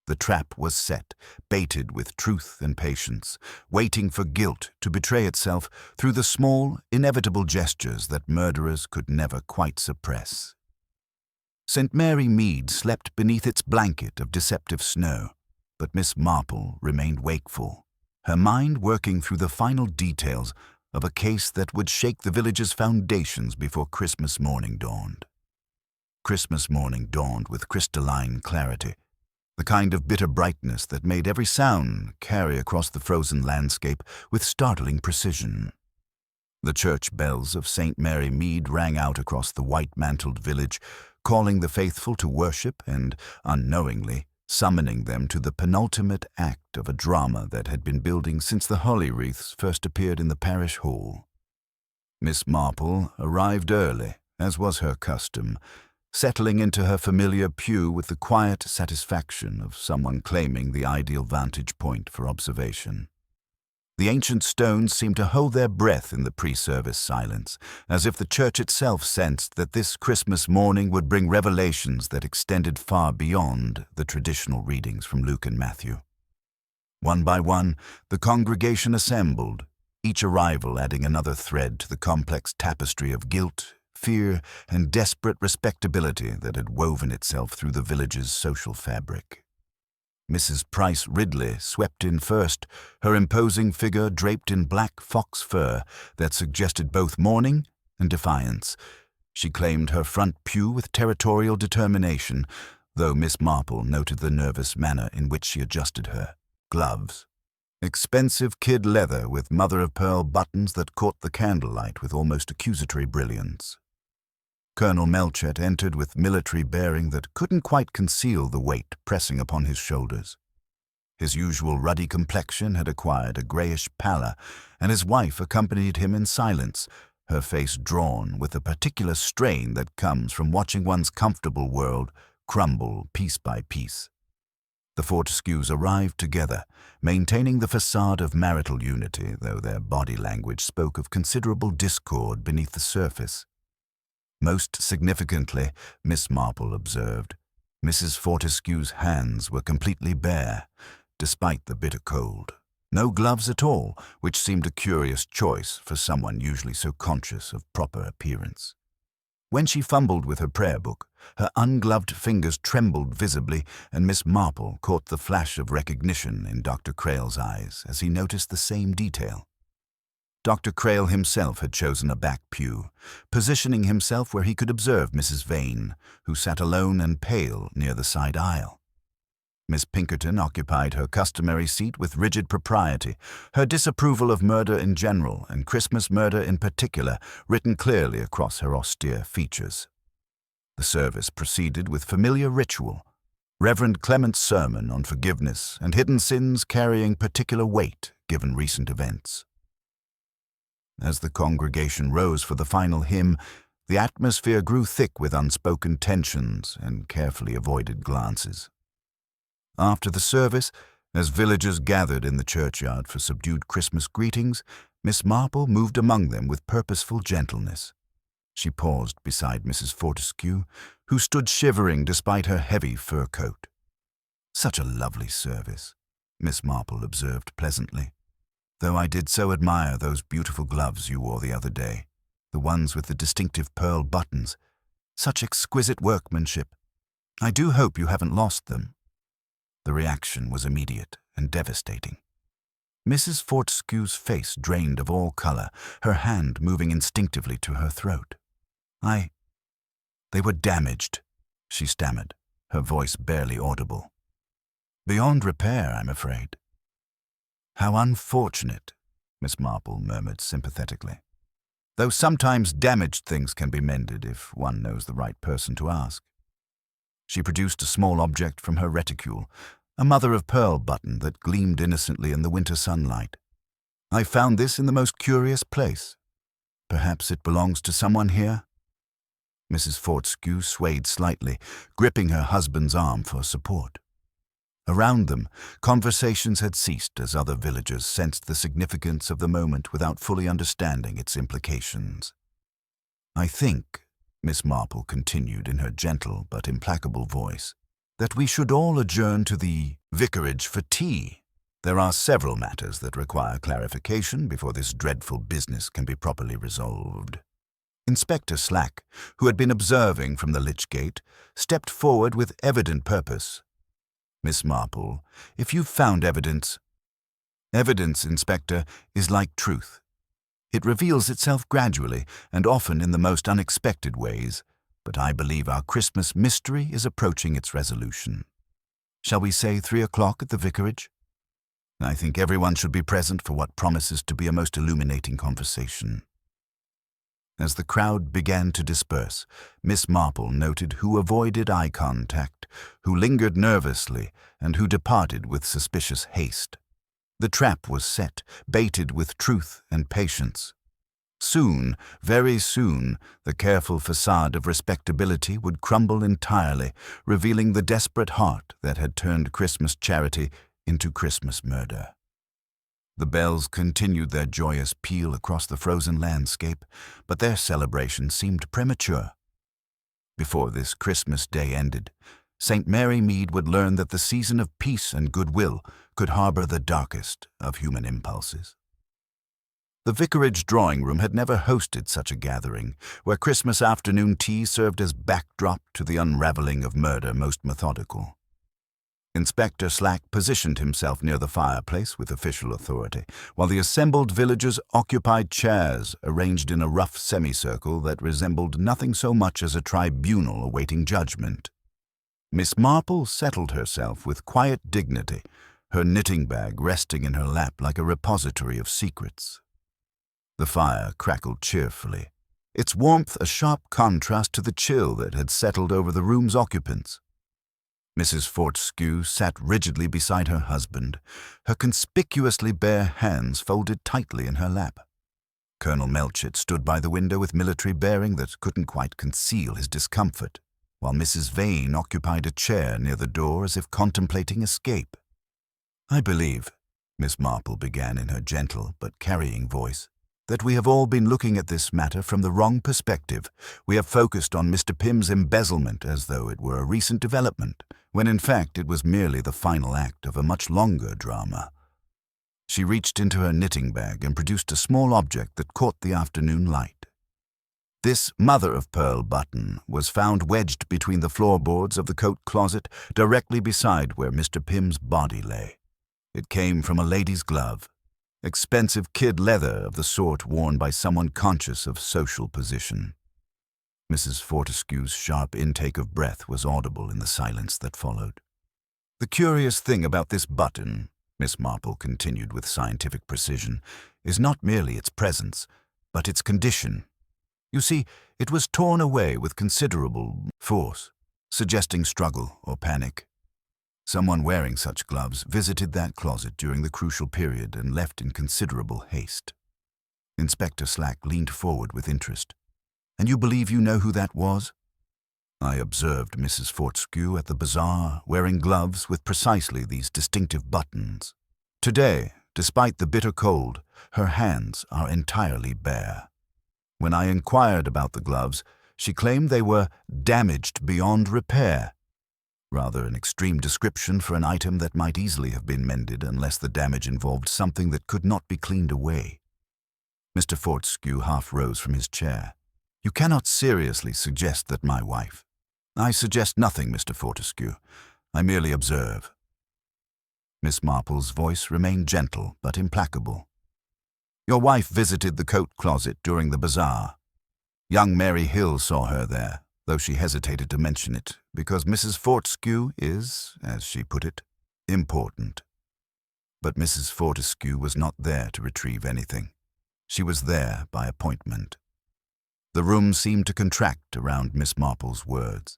The trap was set, baited with truth and patience, waiting for guilt to betray itself through the small, inevitable gestures that murderers could never quite suppress. St. Mary Mead slept beneath its blanket of deceptive snow, but Miss Marple remained wakeful, her mind working through the final details of a case that would shake the village's foundations before Christmas morning dawned. Christmas morning dawned with crystalline clarity, the kind of bitter brightness that made every sound carry across the frozen landscape with startling precision. The church bells of St. Mary Mead rang out across the white-mantled village, calling the faithful to worship and, unknowingly, summoning them to the penultimate act of a drama that had been building since the holly wreaths first appeared in the parish hall. Miss Marple arrived early, as was her custom, settling into her familiar pew with the quiet satisfaction of someone claiming the ideal vantage point for observation. The ancient stones seemed to hold their breath in the pre-service silence, as if the church itself sensed that this Christmas morning would bring revelations that extended far beyond the traditional readings from Luke and Matthew. One by one, the congregation assembled, each arrival adding another thread to the complex tapestry of guilt, fear, and desperate respectability that had woven itself through the village's social fabric. Mrs. Price Ridley swept in first, her imposing figure draped in black fox fur that suggested both mourning and defiance. She claimed her front pew with territorial determination, though Miss Marple noted the nervous manner in which she adjusted her gloves. Expensive kid leather with mother-of-pearl buttons that caught the candlelight with almost accusatory brilliance. Colonel Melchett entered with military bearing that couldn't quite conceal the weight pressing upon his shoulders. His usual ruddy complexion had acquired a grayish pallor, and his wife accompanied him in silence, her face drawn with the particular strain that comes from watching one's comfortable world crumble piece by piece. The Fortescues arrived together, maintaining the facade of marital unity, though their body language spoke of considerable discord beneath the surface. Most significantly, Miss Marple observed, Mrs. Fortescue's hands were completely bare, despite the bitter cold. No gloves at all, which seemed a curious choice for someone usually so conscious of proper appearance. When she fumbled with her prayer book, her ungloved fingers trembled visibly, and Miss Marple caught the flash of recognition in Dr. Crale's eyes as he noticed the same detail. Dr. Crale himself had chosen a back pew, positioning himself where he could observe Mrs. Vane, who sat alone and pale near the side aisle. Miss Pinkerton occupied her customary seat with rigid propriety, her disapproval of murder in general and Christmas murder in particular written clearly across her austere features. The service proceeded with familiar ritual, Reverend Clement's sermon on forgiveness and hidden sins carrying particular weight given recent events. As the congregation rose for the final hymn, the atmosphere grew thick with unspoken tensions and carefully avoided glances. After the service, as villagers gathered in the churchyard for subdued Christmas greetings, Miss Marple moved among them with purposeful gentleness. She paused beside Mrs. Fortescue, who stood shivering despite her heavy fur coat. "Such a lovely service," Miss Marple observed pleasantly, "though I did so admire those beautiful gloves you wore the other day, the ones with the distinctive pearl buttons. Such exquisite workmanship. I do hope you haven't lost them." The reaction was immediate and devastating. Mrs. Fortescue's face drained of all color, her hand moving instinctively to her throat. They were damaged," she stammered, her voice barely audible. "Beyond repair, I'm afraid." "How unfortunate," Miss Marple murmured sympathetically. "Though sometimes damaged things can be mended if one knows the right person to ask." She produced a small object from her reticule, a mother-of-pearl button that gleamed innocently in the winter sunlight. "I found this in the most curious place. Perhaps it belongs to someone here?" Mrs. Fortescue swayed slightly, gripping her husband's arm for support. Around them, conversations had ceased as other villagers sensed the significance of the moment without fully understanding its implications. "I think," Miss Marple continued in her gentle but implacable voice, "that we should all adjourn to the vicarage for tea. There are several matters that require clarification before this dreadful business can be properly resolved." Inspector Slack, who had been observing from the lich gate, stepped forward with evident purpose. "Miss Marple, if you've found evidence—" "Evidence, Inspector, is like truth. It reveals itself gradually and often in the most unexpected ways, but I believe our Christmas mystery is approaching its resolution. Shall we say 3 o'clock at the vicarage? I think everyone should be present for what promises to be a most illuminating conversation." As the crowd began to disperse, Miss Marple noted who avoided eye contact, who lingered nervously, and who departed with suspicious haste. The trap was set, baited with truth and patience. Soon, very soon, the careful facade of respectability would crumble entirely, revealing the desperate heart that had turned Christmas charity into Christmas murder. The bells continued their joyous peal across the frozen landscape, but their celebration seemed premature. Before this Christmas day ended, St. Mary Mead would learn that the season of peace and goodwill could harbor the darkest of human impulses. The vicarage drawing room had never hosted such a gathering, where Christmas afternoon tea served as backdrop to the unraveling of murder most methodical. Inspector Slack positioned himself near the fireplace with official authority, while the assembled villagers occupied chairs arranged in a rough semicircle that resembled nothing so much as a tribunal awaiting judgment. Miss Marple settled herself with quiet dignity, her knitting bag resting in her lap like a repository of secrets. The fire crackled cheerfully, its warmth a sharp contrast to the chill that had settled over the room's occupants. Mrs. Fortescue sat rigidly beside her husband, her conspicuously bare hands folded tightly in her lap. Colonel Melchett stood by the window with military bearing that couldn't quite conceal his discomfort, while Mrs. Vane occupied a chair near the door as if contemplating escape. "I believe," Miss Marple began in her gentle but carrying voice, "that we have all been looking at this matter from the wrong perspective. We have focused on Mr. Pym's embezzlement as though it were a recent development, when in fact it was merely the final act of a much longer drama." She reached into her knitting bag and produced a small object that caught the afternoon light. This mother-of-pearl button was found wedged between the floorboards of the coat closet directly beside where Mr. Pym's body lay. It came from a lady's glove, expensive kid leather of the sort worn by someone conscious of social position. Mrs. Fortescue's sharp intake of breath was audible in the silence that followed. "The curious thing about this button," Miss Marple continued with scientific precision, "is not merely its presence, but its condition. You see, it was torn away with considerable force, suggesting struggle or panic. Someone wearing such gloves visited that closet during the crucial period and left in considerable haste." Inspector Slack leaned forward with interest. "And you believe you know who that was?" "I observed Mrs. Fortescue at the bazaar wearing gloves with precisely these distinctive buttons. Today, despite the bitter cold, her hands are entirely bare. When I inquired about the gloves, she claimed they were damaged beyond repair. Rather an extreme description for an item that might easily have been mended unless the damage involved something that could not be cleaned away." Mr. Fortescue half rose from his chair. "You cannot seriously suggest that my wife—" "I suggest nothing, Mr. Fortescue. I merely observe." Miss Marple's voice remained gentle but implacable. "Your wife visited the coat closet during the bazaar. Young Mary Hill saw her there, though she hesitated to mention it, because Mrs. Fortescue is, as she put it, important. But Mrs. Fortescue was not there to retrieve anything. She was there by appointment." The room seemed to contract around Miss Marple's words.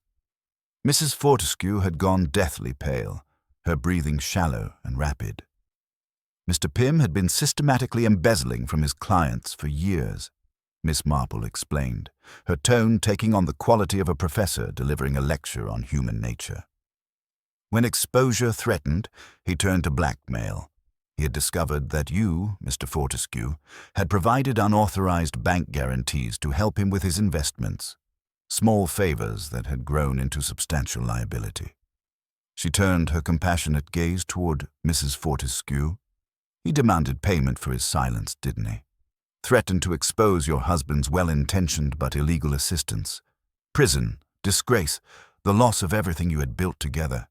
Mrs. Fortescue had gone deathly pale, her breathing shallow and rapid. Mr. Pym had been systematically embezzling from his clients for years, Miss Marple explained, her tone taking on the quality of a professor delivering a lecture on human nature. When exposure threatened, he turned to blackmail. He had discovered that you, Mr. Fortescue, had provided unauthorized bank guarantees to help him with his investments, small favors that had grown into substantial liability. She turned her compassionate gaze toward Mrs. Fortescue. He demanded payment for his silence, didn't he? Threatened to expose your husband's well-intentioned but illegal assistance. Prison, disgrace, the loss of everything you had built together.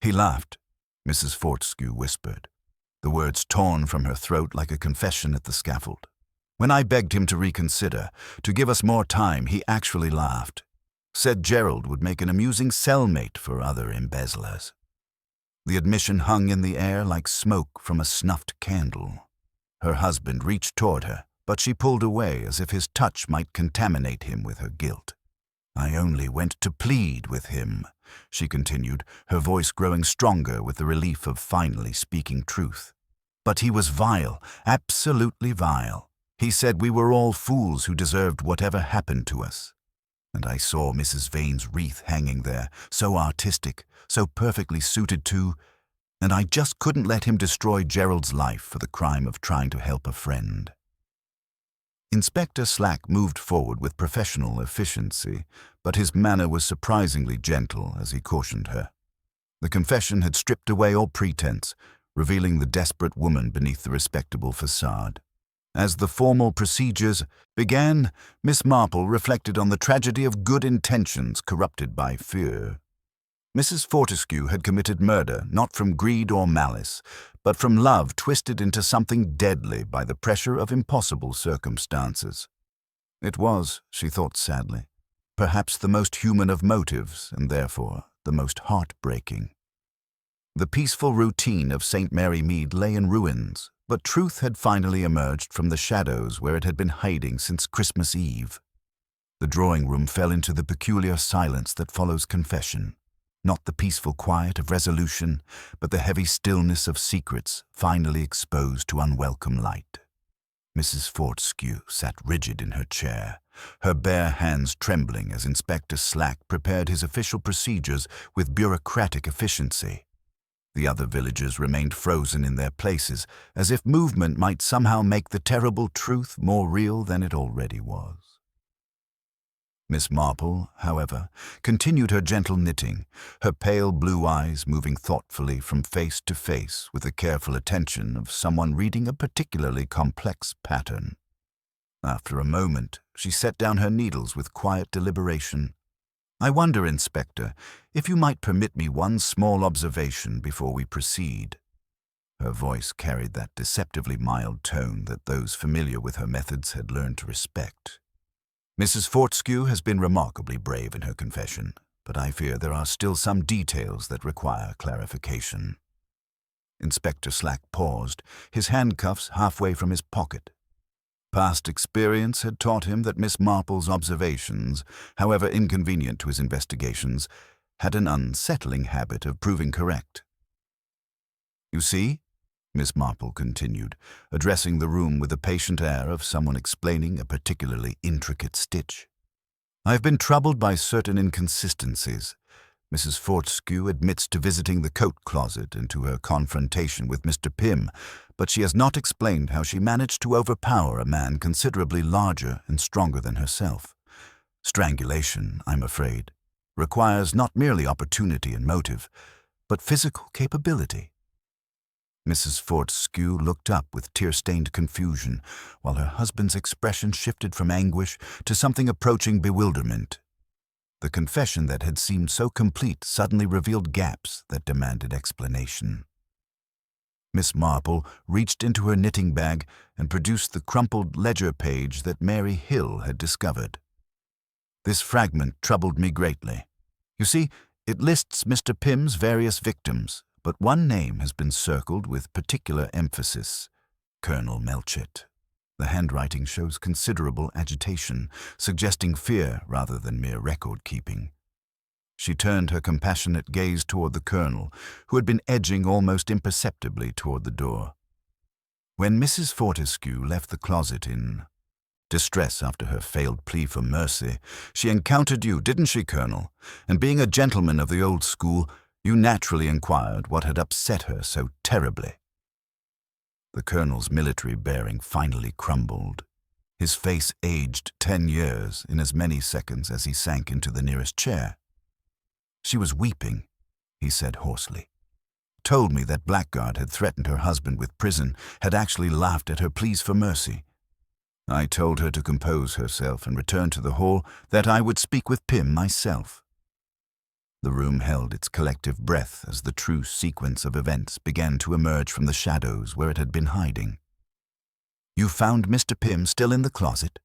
He laughed, Mrs. Fortescue whispered, the words torn from her throat like a confession at the scaffold. When I begged him to reconsider, to give us more time, he actually laughed. Said Gerald would make an amusing cellmate for other embezzlers. The admission hung in the air like smoke from a snuffed candle. Her husband reached toward her, but she pulled away as if his touch might contaminate him with her guilt. I only went to plead with him, she continued, her voice growing stronger with the relief of finally speaking truth. But he was vile, absolutely vile. He said we were all fools who deserved whatever happened to us. And I saw Mrs. Vane's wreath hanging there, so artistic, so perfectly suited to, and I just couldn't let him destroy Gerald's life for the crime of trying to help a friend. Inspector Slack moved forward with professional efficiency, but his manner was surprisingly gentle as he cautioned her. The confession had stripped away all pretense, revealing the desperate woman beneath the respectable facade. As the formal procedures began, Miss Marple reflected on the tragedy of good intentions corrupted by fear. Mrs. Fortescue had committed murder not from greed or malice, but from love twisted into something deadly by the pressure of impossible circumstances. It was, she thought sadly, perhaps the most human of motives and therefore the most heartbreaking. The peaceful routine of St. Mary Mead lay in ruins, but truth had finally emerged from the shadows where it had been hiding since Christmas Eve. The drawing room fell into the peculiar silence that follows confession, not the peaceful quiet of resolution, but the heavy stillness of secrets finally exposed to unwelcome light. Mrs. Fortescue sat rigid in her chair, her bare hands trembling as Inspector Slack prepared his official procedures with bureaucratic efficiency. The other villagers remained frozen in their places, as if movement might somehow make the terrible truth more real than it already was. Miss Marple, however, continued her gentle knitting, her pale blue eyes moving thoughtfully from face to face with the careful attention of someone reading a particularly complex pattern. After a moment, she set down her needles with quiet deliberation. I wonder, Inspector, if you might permit me one small observation before we proceed. Her voice carried that deceptively mild tone that those familiar with her methods had learned to respect. Mrs. Fortescue has been remarkably brave in her confession, but I fear there are still some details that require clarification. Inspector Slack paused, his handcuffs halfway from his pocket. Past experience had taught him that Miss Marple's observations, however inconvenient to his investigations, had an unsettling habit of proving correct. You see, Miss Marple continued, addressing the room with the patient air of someone explaining a particularly intricate stitch. I have been troubled by certain inconsistencies. Mrs. Fortescue admits to visiting the coat closet and to her confrontation with Mr. Pym, but she has not explained how she managed to overpower a man considerably larger and stronger than herself. Strangulation, I'm afraid, requires not merely opportunity and motive, but physical capability. Mrs. Fortescue looked up with tear-stained confusion, while her husband's expression shifted from anguish to something approaching bewilderment. The confession that had seemed so complete suddenly revealed gaps that demanded explanation. Miss Marple reached into her knitting bag and produced the crumpled ledger page that Mary Hill had discovered. This fragment troubled me greatly. You see, it lists Mr. Pym's various victims, but one name has been circled with particular emphasis: Colonel Melchett. The handwriting shows considerable agitation, suggesting fear rather than mere record-keeping. She turned her compassionate gaze toward the colonel, who had been edging almost imperceptibly toward the door. When Mrs. Fortescue left the closet in distress after her failed plea for mercy, she encountered you, didn't she, Colonel? And being a gentleman of the old school, You naturally inquired what had upset her so terribly. The colonel's military bearing finally crumbled. His face aged 10 years in as many seconds as he sank into the nearest chair. She was weeping, he said hoarsely. Told me that Blackguard had threatened her husband with prison, had actually laughed at her pleas for mercy. I told her to compose herself and return to the hall, that I would speak with Pym myself. The room held its collective breath as the true sequence of events began to emerge from the shadows where it had been hiding. You found Mr. Pym still in the closet?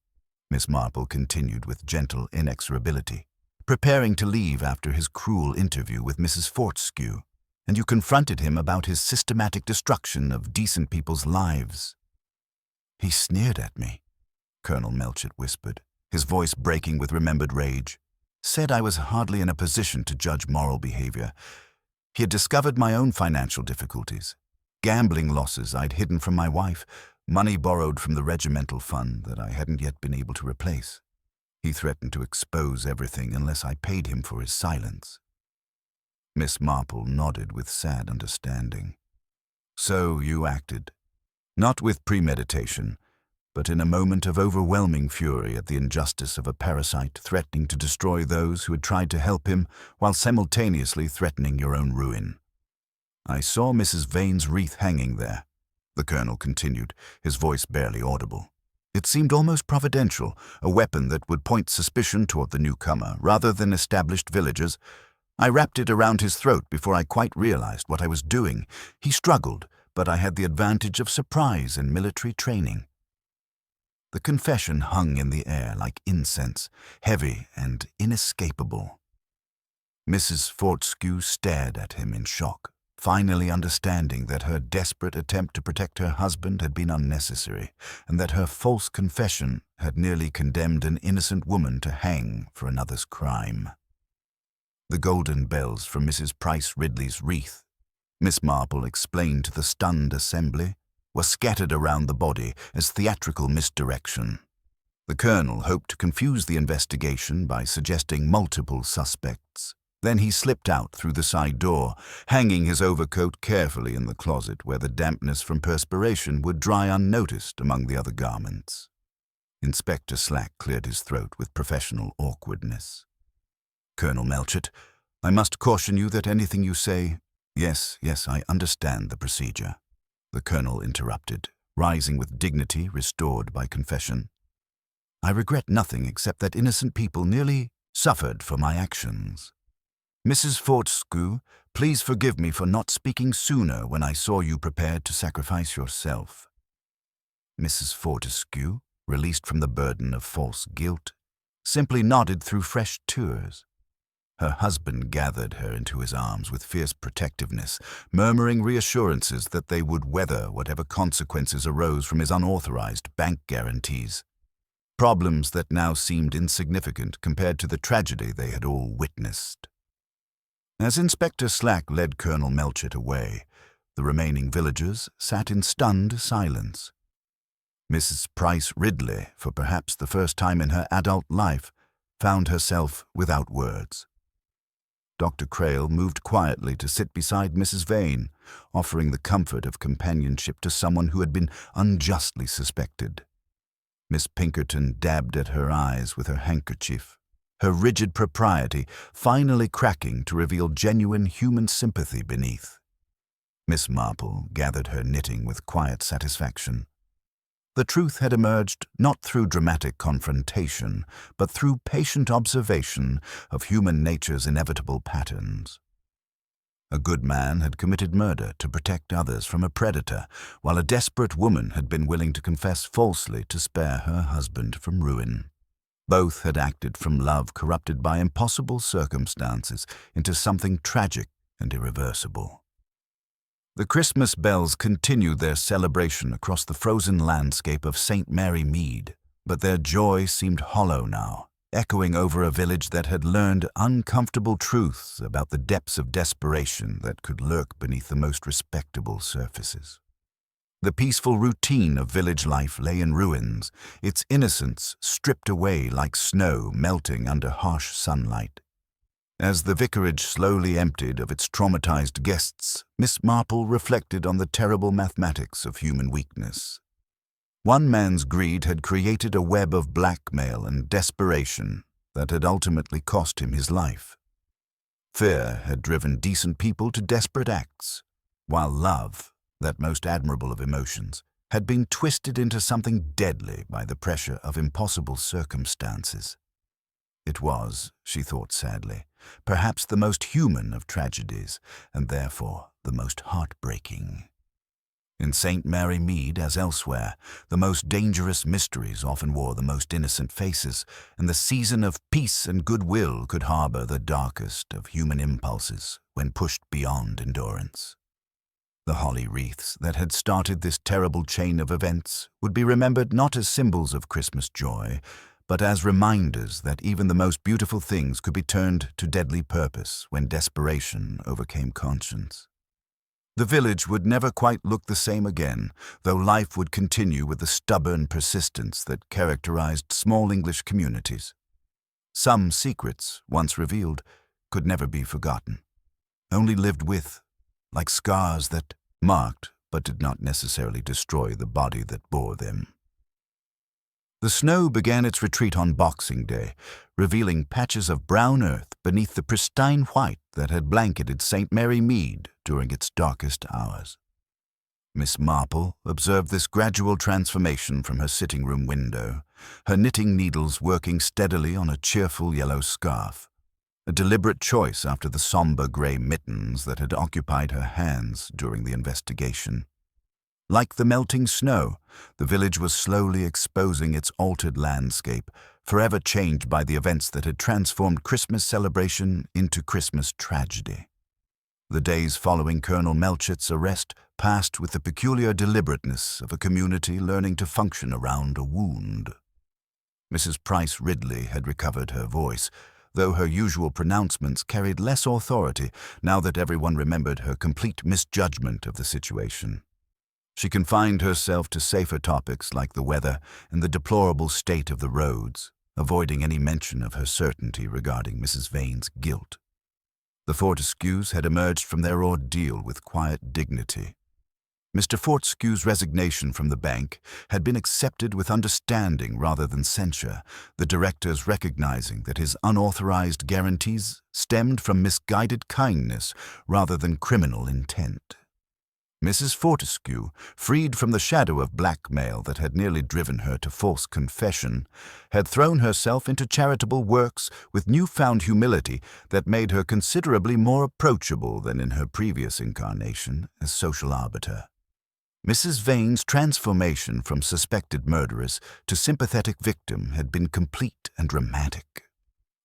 Miss Marple continued with gentle inexorability, preparing to leave after his cruel interview with Mrs. Fortescue, and you confronted him about his systematic destruction of decent people's lives. He sneered at me, Colonel Melchett whispered, his voice breaking with remembered rage. Said I was hardly in a position to judge moral behavior. He had discovered my own financial difficulties, gambling losses I'd hidden from my wife, money borrowed from the regimental fund that I hadn't yet been able to replace. He threatened to expose everything unless I paid him for his silence. Miss Marple nodded with sad understanding. So you acted, not with premeditation, but in a moment of overwhelming fury at the injustice of a parasite threatening to destroy those who had tried to help him while simultaneously threatening your own ruin. I saw Mrs. Vane's wreath hanging there, the colonel continued, his voice barely audible. It seemed almost providential, a weapon that would point suspicion toward the newcomer rather than established villagers. I wrapped it around his throat before I quite realized what I was doing. He struggled, but I had the advantage of surprise and military training. The confession hung in the air like incense, heavy and inescapable. Mrs. Fortescue stared at him in shock, finally understanding that her desperate attempt to protect her husband had been unnecessary, and that her false confession had nearly condemned an innocent woman to hang for another's crime. The golden bells from Mrs. Price Ridley's wreath, Miss Marple explained to the stunned assembly, were scattered around the body as theatrical misdirection. The colonel hoped to confuse the investigation by suggesting multiple suspects. Then he slipped out through the side door, hanging his overcoat carefully in the closet where the dampness from perspiration would dry unnoticed among the other garments. Inspector Slack cleared his throat with professional awkwardness. Colonel Melchett, I must caution you that anything you say— Yes, I understand the procedure, the colonel interrupted, rising with dignity restored by confession. I regret nothing except that innocent people nearly suffered for my actions. Mrs. Fortescue, please forgive me for not speaking sooner when I saw you prepared to sacrifice yourself. Mrs. Fortescue, released from the burden of false guilt, simply nodded through fresh tears. Her husband gathered her into his arms with fierce protectiveness, murmuring reassurances that they would weather whatever consequences arose from his unauthorized bank guarantees. Problems that now seemed insignificant compared to the tragedy they had all witnessed. As Inspector Slack led Colonel Melchett away, the remaining villagers sat in stunned silence. Mrs. Price Ridley, for perhaps the first time in her adult life, found herself without words. Dr. Crail moved quietly to sit beside Mrs. Vane, offering the comfort of companionship to someone who had been unjustly suspected. Miss Pinkerton dabbed at her eyes with her handkerchief, her rigid propriety finally cracking to reveal genuine human sympathy beneath. Miss Marple gathered her knitting with quiet satisfaction. The truth had emerged not through dramatic confrontation, but through patient observation of human nature's inevitable patterns. A good man had committed murder to protect others from a predator, while a desperate woman had been willing to confess falsely to spare her husband from ruin. Both had acted from love corrupted by impossible circumstances into something tragic and irreversible. The Christmas bells continued their celebration across the frozen landscape of St. Mary Mead, but their joy seemed hollow now, echoing over a village that had learned uncomfortable truths about the depths of desperation that could lurk beneath the most respectable surfaces. The peaceful routine of village life lay in ruins, its innocence stripped away like snow melting under harsh sunlight. As the vicarage slowly emptied of its traumatized guests, Miss Marple reflected on the terrible mathematics of human weakness. One man's greed had created a web of blackmail and desperation that had ultimately cost him his life. Fear had driven decent people to desperate acts, while love, that most admirable of emotions, had been twisted into something deadly by the pressure of impossible circumstances. It was, she thought sadly, perhaps the most human of tragedies, and therefore the most heartbreaking. In St. Mary Mead, as elsewhere, the most dangerous mysteries often wore the most innocent faces, and the season of peace and goodwill could harbor the darkest of human impulses when pushed beyond endurance. The holly wreaths that had started this terrible chain of events would be remembered not as symbols of Christmas joy, but as reminders that even the most beautiful things could be turned to deadly purpose when desperation overcame conscience. The village would never quite look the same again, though life would continue with the stubborn persistence that characterized small English communities. Some secrets, once revealed, could never be forgotten, only lived with, like scars that marked but did not necessarily destroy the body that bore them. The snow began its retreat on Boxing Day, revealing patches of brown earth beneath the pristine white that had blanketed St. Mary Mead during its darkest hours. Miss Marple observed this gradual transformation from her sitting-room window, her knitting needles working steadily on a cheerful yellow scarf, a deliberate choice after the somber grey mittens that had occupied her hands during the investigation. Like the melting snow, the village was slowly exposing its altered landscape, forever changed by the events that had transformed Christmas celebration into Christmas tragedy. The days following Colonel Melchett's arrest passed with the peculiar deliberateness of a community learning to function around a wound. Mrs. Price Ridley had recovered her voice, though her usual pronouncements carried less authority now that everyone remembered her complete misjudgment of the situation. She confined herself to safer topics like the weather and the deplorable state of the roads, avoiding any mention of her certainty regarding Mrs. Vane's guilt. The Fortescues had emerged from their ordeal with quiet dignity. Mr. Fortescue's resignation from the bank had been accepted with understanding rather than censure, the directors recognizing that his unauthorized guarantees stemmed from misguided kindness rather than criminal intent. Mrs. Fortescue, freed from the shadow of blackmail that had nearly driven her to false confession, had thrown herself into charitable works with newfound humility that made her considerably more approachable than in her previous incarnation as social arbiter. Mrs. Vane's transformation from suspected murderess to sympathetic victim had been complete and dramatic.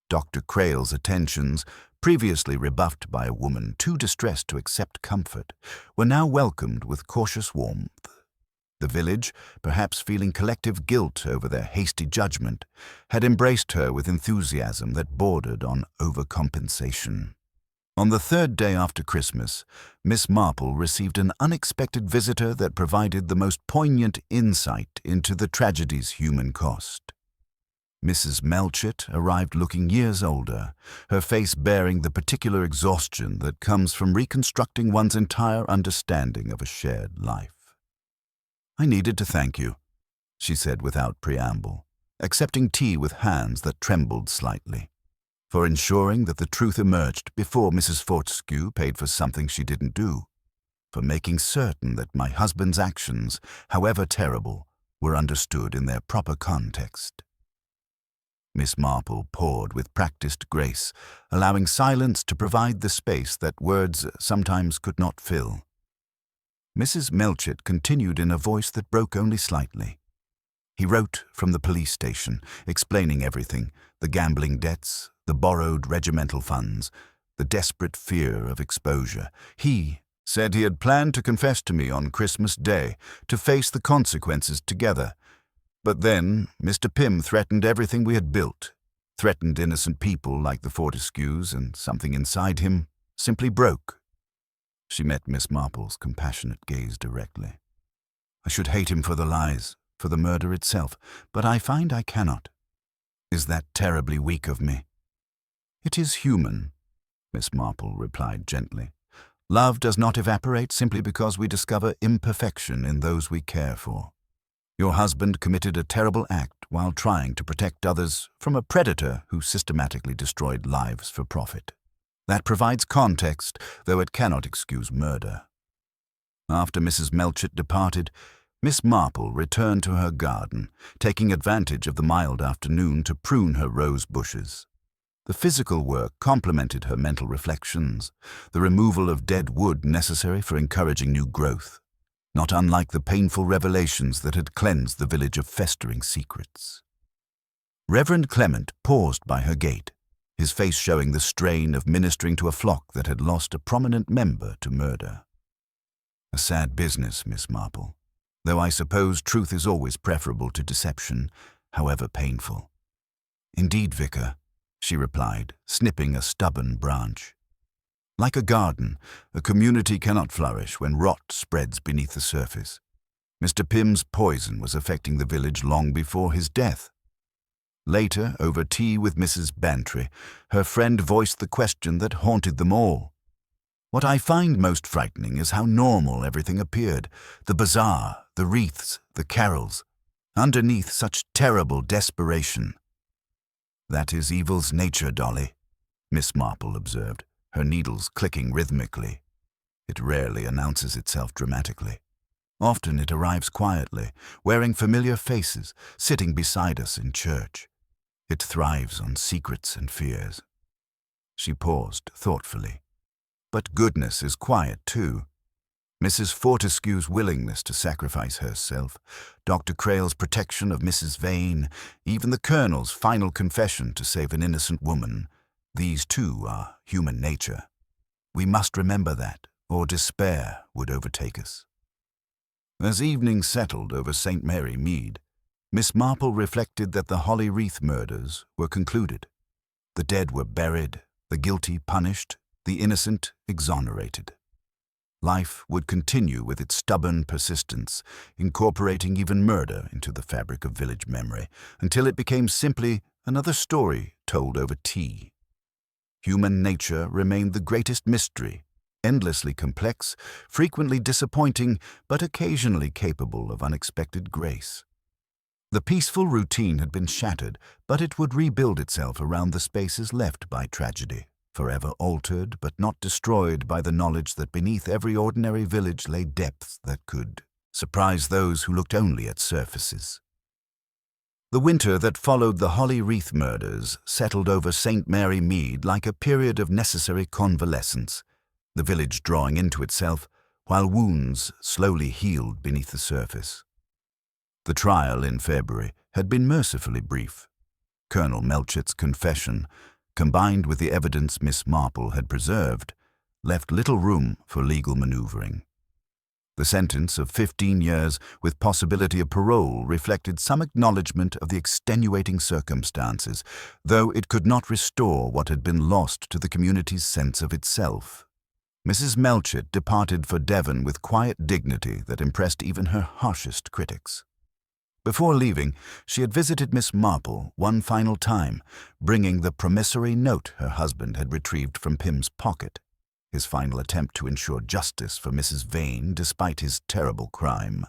Dr. Crale's attentions, previously rebuffed by a woman too distressed to accept comfort, were now welcomed with cautious warmth. The village, perhaps feeling collective guilt over their hasty judgment, had embraced her with enthusiasm that bordered on overcompensation. On the third day after Christmas, Miss Marple received an unexpected visitor that provided the most poignant insight into the tragedy's human cost. Mrs. Melchett arrived looking years older, her face bearing the particular exhaustion that comes from reconstructing one's entire understanding of a shared life. "I needed to thank you," she said without preamble, accepting tea with hands that trembled slightly, "for ensuring that the truth emerged before Mrs. Fortescue paid for something she didn't do, for making certain that my husband's actions, however terrible, were understood in their proper context." Miss Marple poured with practiced grace, allowing silence to provide the space that words sometimes could not fill. Mrs. Melchett continued in a voice that broke only slightly. "He wrote from the police station, explaining everything, the gambling debts, the borrowed regimental funds, the desperate fear of exposure. He said he had planned to confess to me on Christmas Day, to face the consequences together. But then Mr. Pym threatened everything we had built, threatened innocent people like the Fortescues, and something inside him simply broke." She met Miss Marple's compassionate gaze directly. "I should hate him for the lies, for the murder itself, but I find I cannot. Is that terribly weak of me?" "It is human," Miss Marple replied gently. "Love does not evaporate simply because we discover imperfection in those we care for. Your husband committed a terrible act while trying to protect others from a predator who systematically destroyed lives for profit. That provides context, though it cannot excuse murder." After Mrs. Melchett departed, Miss Marple returned to her garden, taking advantage of the mild afternoon to prune her rose bushes. The physical work complemented her mental reflections, the removal of dead wood necessary for encouraging new growth, not unlike the painful revelations that had cleansed the village of festering secrets. Reverend Clement paused by her gate, his face showing the strain of ministering to a flock that had lost a prominent member to murder. "A sad business, Miss Marple, though I suppose truth is always preferable to deception, however painful." "Indeed, Vicar," she replied, snipping a stubborn branch. "Like a garden, a community cannot flourish when rot spreads beneath the surface. Mr. Pym's poison was affecting the village long before his death." Later, over tea with Mrs. Bantry, her friend voiced the question that haunted them all. "What I find most frightening is how normal everything appeared, the bazaar, the wreaths, the carols, underneath such terrible desperation." "That is evil's nature, Dolly," Miss Marple observed, her needles clicking rhythmically. "It rarely announces itself dramatically. Often it arrives quietly, wearing familiar faces, sitting beside us in church. It thrives on secrets and fears." She paused thoughtfully. "But goodness is quiet too. Mrs. Fortescue's willingness to sacrifice herself, Dr. Crale's protection of Mrs. Vane, even the Colonel's final confession to save an innocent woman, these too are human nature. We must remember that, or despair would overtake us." As evening settled over St. Mary Mead, Miss Marple reflected that the Holly Wreath murders were concluded. The dead were buried, the guilty punished, the innocent exonerated. Life would continue with its stubborn persistence, incorporating even murder into the fabric of village memory, until it became simply another story told over tea. Human nature remained the greatest mystery, endlessly complex, frequently disappointing, but occasionally capable of unexpected grace. The peaceful routine had been shattered, but it would rebuild itself around the spaces left by tragedy, forever altered but not destroyed by the knowledge that beneath every ordinary village lay depths that could surprise those who looked only at surfaces. The winter that followed the Holly Wreath murders settled over St. Mary Mead like a period of necessary convalescence, the village drawing into itself while wounds slowly healed beneath the surface. The trial in February had been mercifully brief. Colonel Melchett's confession, combined with the evidence Miss Marple had preserved, left little room for legal maneuvering. The sentence of 15 years with possibility of parole reflected some acknowledgement of the extenuating circumstances, though it could not restore what had been lost to the community's sense of itself. Mrs. Melchett departed for Devon with quiet dignity that impressed even her harshest critics. Before leaving, she had visited Miss Marple one final time, bringing the promissory note her husband had retrieved from Pym's pocket, his final attempt to ensure justice for Mrs. Vane despite his terrible crime.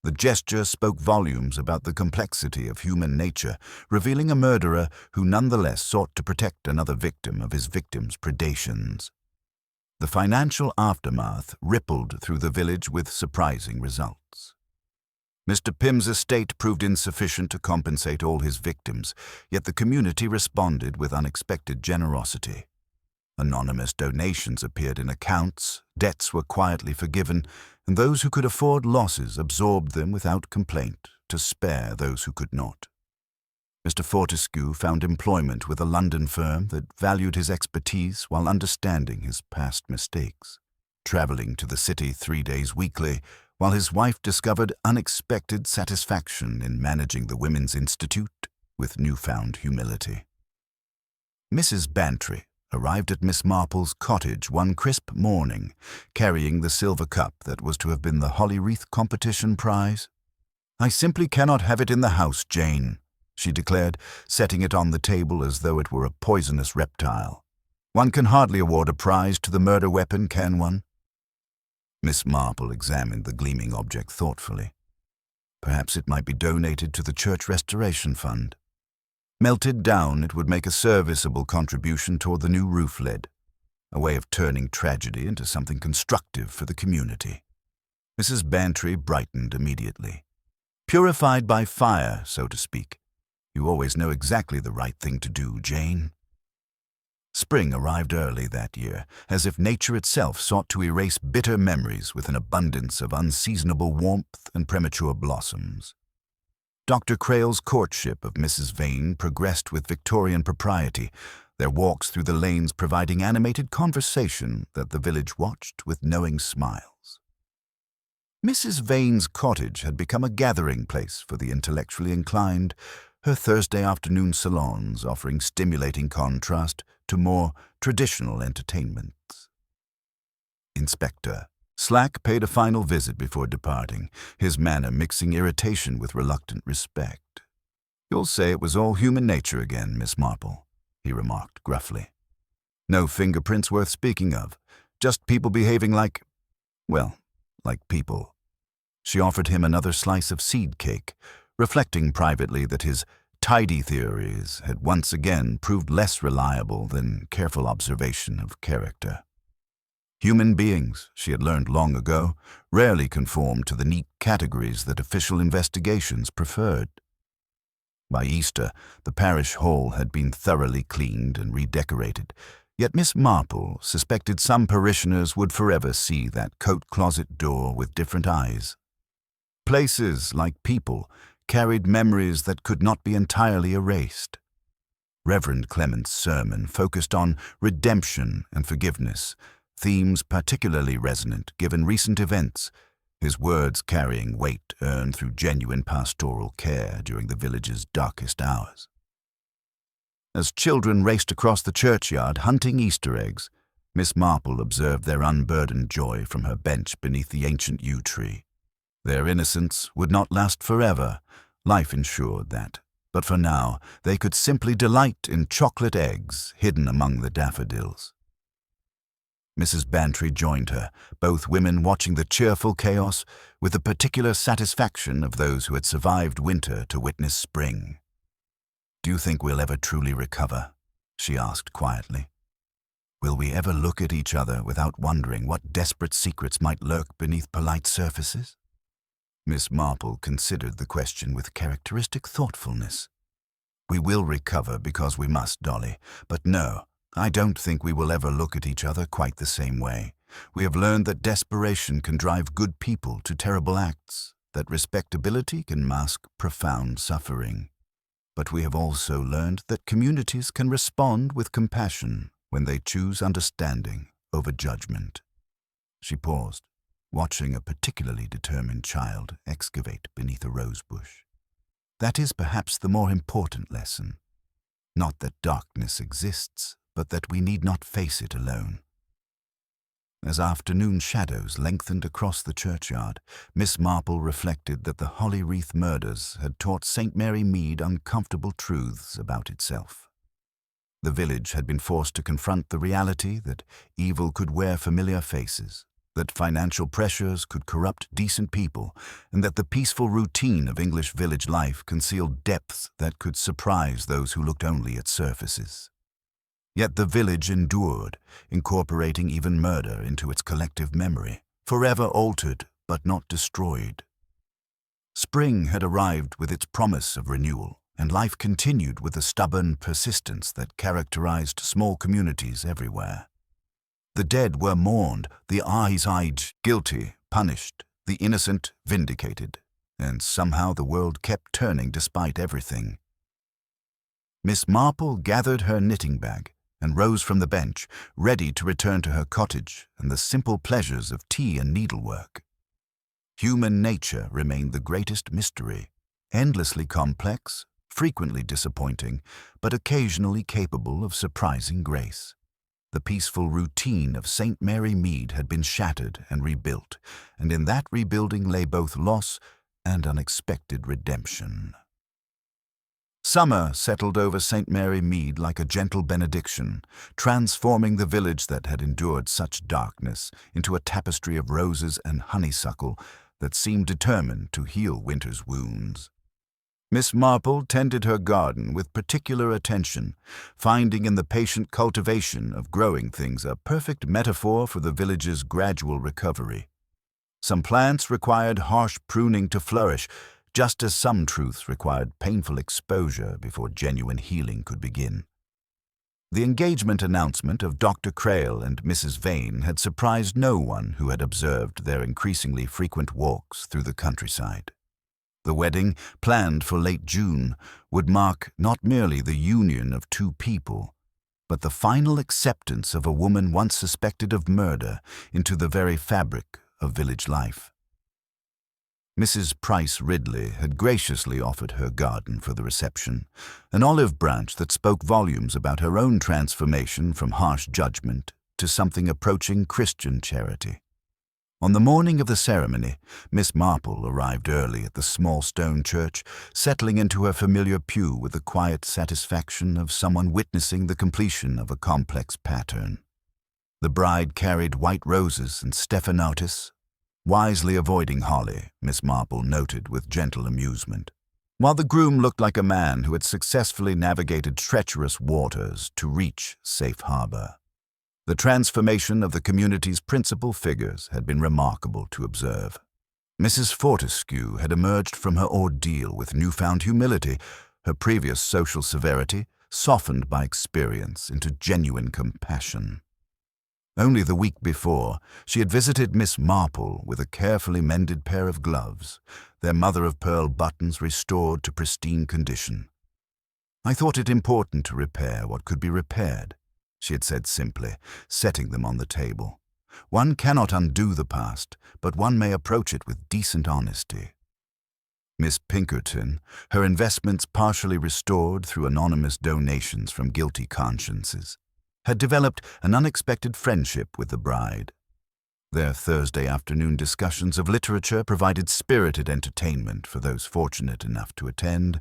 The gesture spoke volumes about the complexity of human nature, revealing a murderer who nonetheless sought to protect another victim of his victim's predations. The financial aftermath rippled through the village with surprising results. Mr. Pym's estate proved insufficient to compensate all his victims, yet the community responded with unexpected generosity. Anonymous donations appeared in accounts, debts were quietly forgiven, and those who could afford losses absorbed them without complaint to spare those who could not. Mr. Fortescue found employment with a London firm that valued his expertise while understanding his past mistakes, traveling to the city 3 days weekly, while his wife discovered unexpected satisfaction in managing the Women's Institute with newfound humility. Mrs. Bantry arrived at Miss Marple's cottage one crisp morning, carrying the silver cup that was to have been the Holly Wreath competition prize. "I simply cannot have it in the house, Jane," she declared, setting it on the table as though it were a poisonous reptile. One can hardly award a prize to the murder weapon, can one? Miss Marple examined the gleaming object thoughtfully. Perhaps it might be donated to the Church Restoration Fund. Melted down, it would make a serviceable contribution toward the new roof lid, a way of turning tragedy into something constructive for the community. Mrs. Bantry brightened immediately. Purified by fire, so to speak. You always know exactly the right thing to do, Jane. Spring arrived early that year, as if nature itself sought to erase bitter memories with an abundance of unseasonable warmth and premature blossoms. Dr. Crale's courtship of Mrs. Vane progressed with Victorian propriety, their walks through the lanes providing animated conversation that the village watched with knowing smiles. Mrs. Vane's cottage had become a gathering place for the intellectually inclined, her Thursday afternoon salons offering stimulating contrast to more traditional entertainments. Inspector Slack paid a final visit before departing, his manner mixing irritation with reluctant respect. "You'll say it was all human nature again, Miss Marple," he remarked gruffly. "No fingerprints worth speaking of, just people behaving like people." She offered him another slice of seed cake, reflecting privately that his tidy theories had once again proved less reliable than careful observation of character. Human beings, she had learned long ago, rarely conformed to the neat categories that official investigations preferred. By Easter, the parish hall had been thoroughly cleaned and redecorated, yet Miss Marple suspected some parishioners would forever see that coat-closet door with different eyes. Places, like people, carried memories that could not be entirely erased. Reverend Clement's sermon focused on redemption and forgiveness, themes particularly resonant given recent events, his words carrying weight earned through genuine pastoral care during the village's darkest hours. As children raced across the churchyard hunting Easter eggs, Miss Marple observed their unburdened joy from her bench beneath the ancient yew tree. Their innocence would not last forever, life ensured that, but for now they could simply delight in chocolate eggs hidden among the daffodils. Mrs. Bantry joined her, both women watching the cheerful chaos with the particular satisfaction of those who had survived winter to witness spring. "Do you think we'll ever truly recover?" she asked quietly. "Will we ever look at each other without wondering what desperate secrets might lurk beneath polite surfaces?" Miss Marple considered the question with characteristic thoughtfulness. "We will recover because we must, Dolly, but no, I don't think we will ever look at each other quite the same way. We have learned that desperation can drive good people to terrible acts, that respectability can mask profound suffering. But we have also learned that communities can respond with compassion when they choose understanding over judgment." She paused, watching a particularly determined child excavate beneath a rosebush. "That is perhaps the more important lesson. Not that darkness exists, but that we need not face it alone." As afternoon shadows lengthened across the churchyard, Miss Marple reflected that the Holly Wreath murders had taught St. Mary Mead uncomfortable truths about itself. The village had been forced to confront the reality that evil could wear familiar faces, that financial pressures could corrupt decent people, and that the peaceful routine of English village life concealed depths that could surprise those who looked only at surfaces. Yet the village endured, incorporating even murder into its collective memory, forever altered but not destroyed. Spring had arrived with its promise of renewal, and life continued with the stubborn persistence that characterized small communities everywhere. The dead were mourned, the eyes-eyed guilty punished, the innocent vindicated, and somehow the world kept turning despite everything. Miss Marple gathered her knitting bag and rose from the bench, ready to return to her cottage and the simple pleasures of tea and needlework. Human nature remained the greatest mystery, endlessly complex, frequently disappointing, but occasionally capable of surprising grace. The peaceful routine of St. Mary Mead had been shattered and rebuilt, and in that rebuilding lay both loss and unexpected redemption. Summer settled over St. Mary Mead like a gentle benediction, transforming the village that had endured such darkness into a tapestry of roses and honeysuckle that seemed determined to heal winter's wounds. Miss Marple tended her garden with particular attention, finding in the patient cultivation of growing things a perfect metaphor for the village's gradual recovery. Some plants required harsh pruning to flourish, just as some truths required painful exposure before genuine healing could begin. The engagement announcement of Dr. Crail and Mrs. Vane had surprised no one who had observed their increasingly frequent walks through the countryside. The wedding, planned for late June, would mark not merely the union of two people, but the final acceptance of a woman once suspected of murder into the very fabric of village life. Mrs. Price Ridley had graciously offered her garden for the reception, an olive branch that spoke volumes about her own transformation from harsh judgment to something approaching Christian charity. On the morning of the ceremony, Miss Marple arrived early at the small stone church, settling into her familiar pew with the quiet satisfaction of someone witnessing the completion of a complex pattern. The bride carried white roses and stephanotis, wisely avoiding holly, Miss Marple noted with gentle amusement, while the groom looked like a man who had successfully navigated treacherous waters to reach safe harbor. The transformation of the community's principal figures had been remarkable to observe. Mrs. Fortescue had emerged from her ordeal with newfound humility, her previous social severity softened by experience into genuine compassion. Only the week before, she had visited Miss Marple with a carefully mended pair of gloves, their mother-of-pearl buttons restored to pristine condition. "I thought it important to repair what could be repaired," she had said simply, setting them on the table. "One cannot undo the past, but one may approach it with decent honesty." Miss Pinkerton, her investments partially restored through anonymous donations from guilty consciences, had developed an unexpected friendship with the bride. Their Thursday afternoon discussions of literature provided spirited entertainment for those fortunate enough to attend,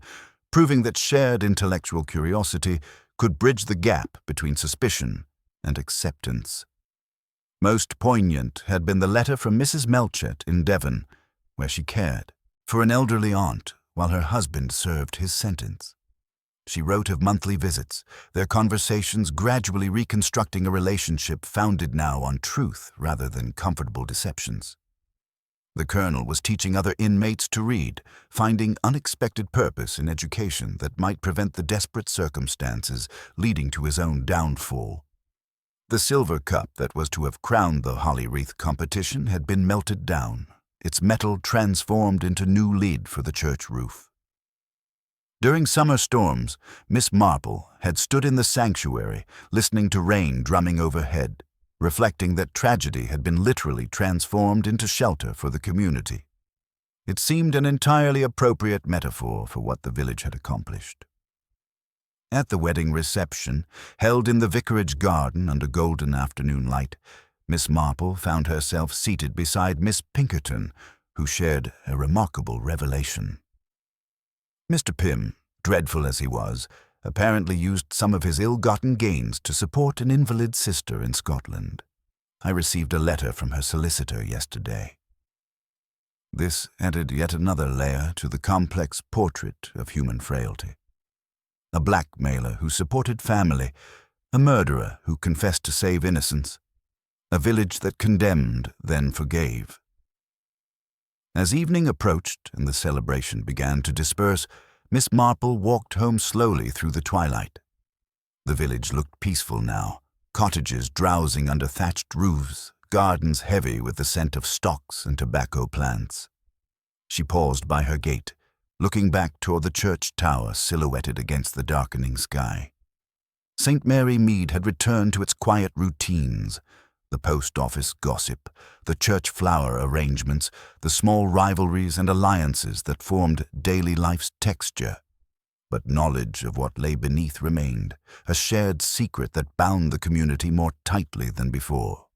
proving that shared intellectual curiosity could bridge the gap between suspicion and acceptance. Most poignant had been the letter from Mrs. Melchett in Devon, where she cared for an elderly aunt while her husband served his sentence. She wrote of monthly visits, their conversations gradually reconstructing a relationship founded now on truth rather than comfortable deceptions. The colonel was teaching other inmates to read, finding unexpected purpose in education that might prevent the desperate circumstances leading to his own downfall. The silver cup that was to have crowned the holly wreath competition had been melted down, its metal transformed into new lid for the church roof. During summer storms, Miss Marple had stood in the sanctuary, listening to rain drumming overhead, reflecting that tragedy had been literally transformed into shelter for the community. It seemed an entirely appropriate metaphor for what the village had accomplished. At the wedding reception, held in the vicarage garden under golden afternoon light, Miss Marple found herself seated beside Miss Pinkerton, who shared a remarkable revelation. Mr. Pym, dreadful as he was, apparently used some of his ill-gotten gains to support an invalid sister in Scotland. I received a letter from her solicitor yesterday. This added yet another layer to the complex portrait of human frailty. A blackmailer who supported family, a murderer who confessed to save innocence, a village that condemned, then forgave. As evening approached and the celebration began to disperse, Miss Marple walked home slowly through the twilight. The village looked peaceful now, cottages drowsing under thatched roofs, gardens heavy with the scent of stocks and tobacco plants. She paused by her gate, looking back toward the church tower silhouetted against the darkening sky. St. Mary Mead had returned to its quiet routines, the post office gossip, the church flower arrangements, the small rivalries and alliances that formed daily life's texture. But knowledge of what lay beneath remained, a shared secret that bound the community more tightly than before.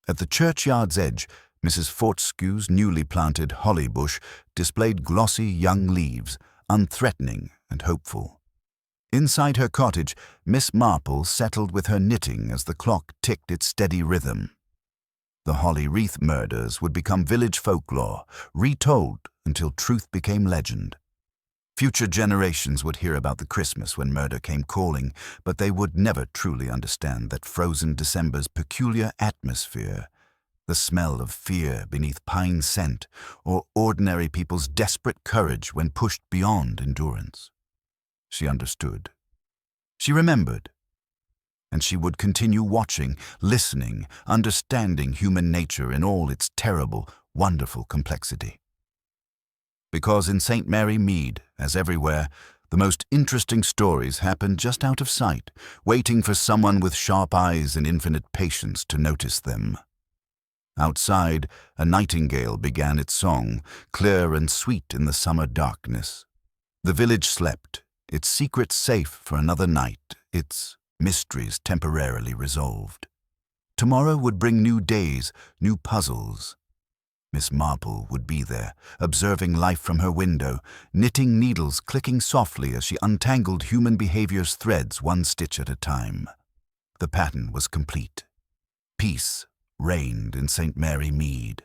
At the churchyard's edge, Mrs. Fortescue's newly planted holly bush displayed glossy young leaves, unthreatening and hopeful. Inside her cottage, Miss Marple settled with her knitting as the clock ticked its steady rhythm. The Holly Wreath murders would become village folklore, retold until truth became legend. Future generations would hear about the Christmas when murder came calling, but they would never truly understand that frozen December's peculiar atmosphere, the smell of fear beneath pine scent, or ordinary people's desperate courage when pushed beyond endurance. She understood. She remembered. And she would continue watching, listening, understanding human nature in all its terrible, wonderful complexity. Because in St. Mary Mead, as everywhere, the most interesting stories happen just out of sight, waiting for someone with sharp eyes and infinite patience to notice them. Outside, a nightingale began its song, clear and sweet in the summer darkness. The village slept, its secrets safe for another night, its mysteries temporarily resolved. Tomorrow would bring new days, new puzzles. Miss Marple would be there, observing life from her window, knitting needles clicking softly as she untangled human behavior's threads one stitch at a time. The pattern was complete. Peace reigned in St. Mary Mead.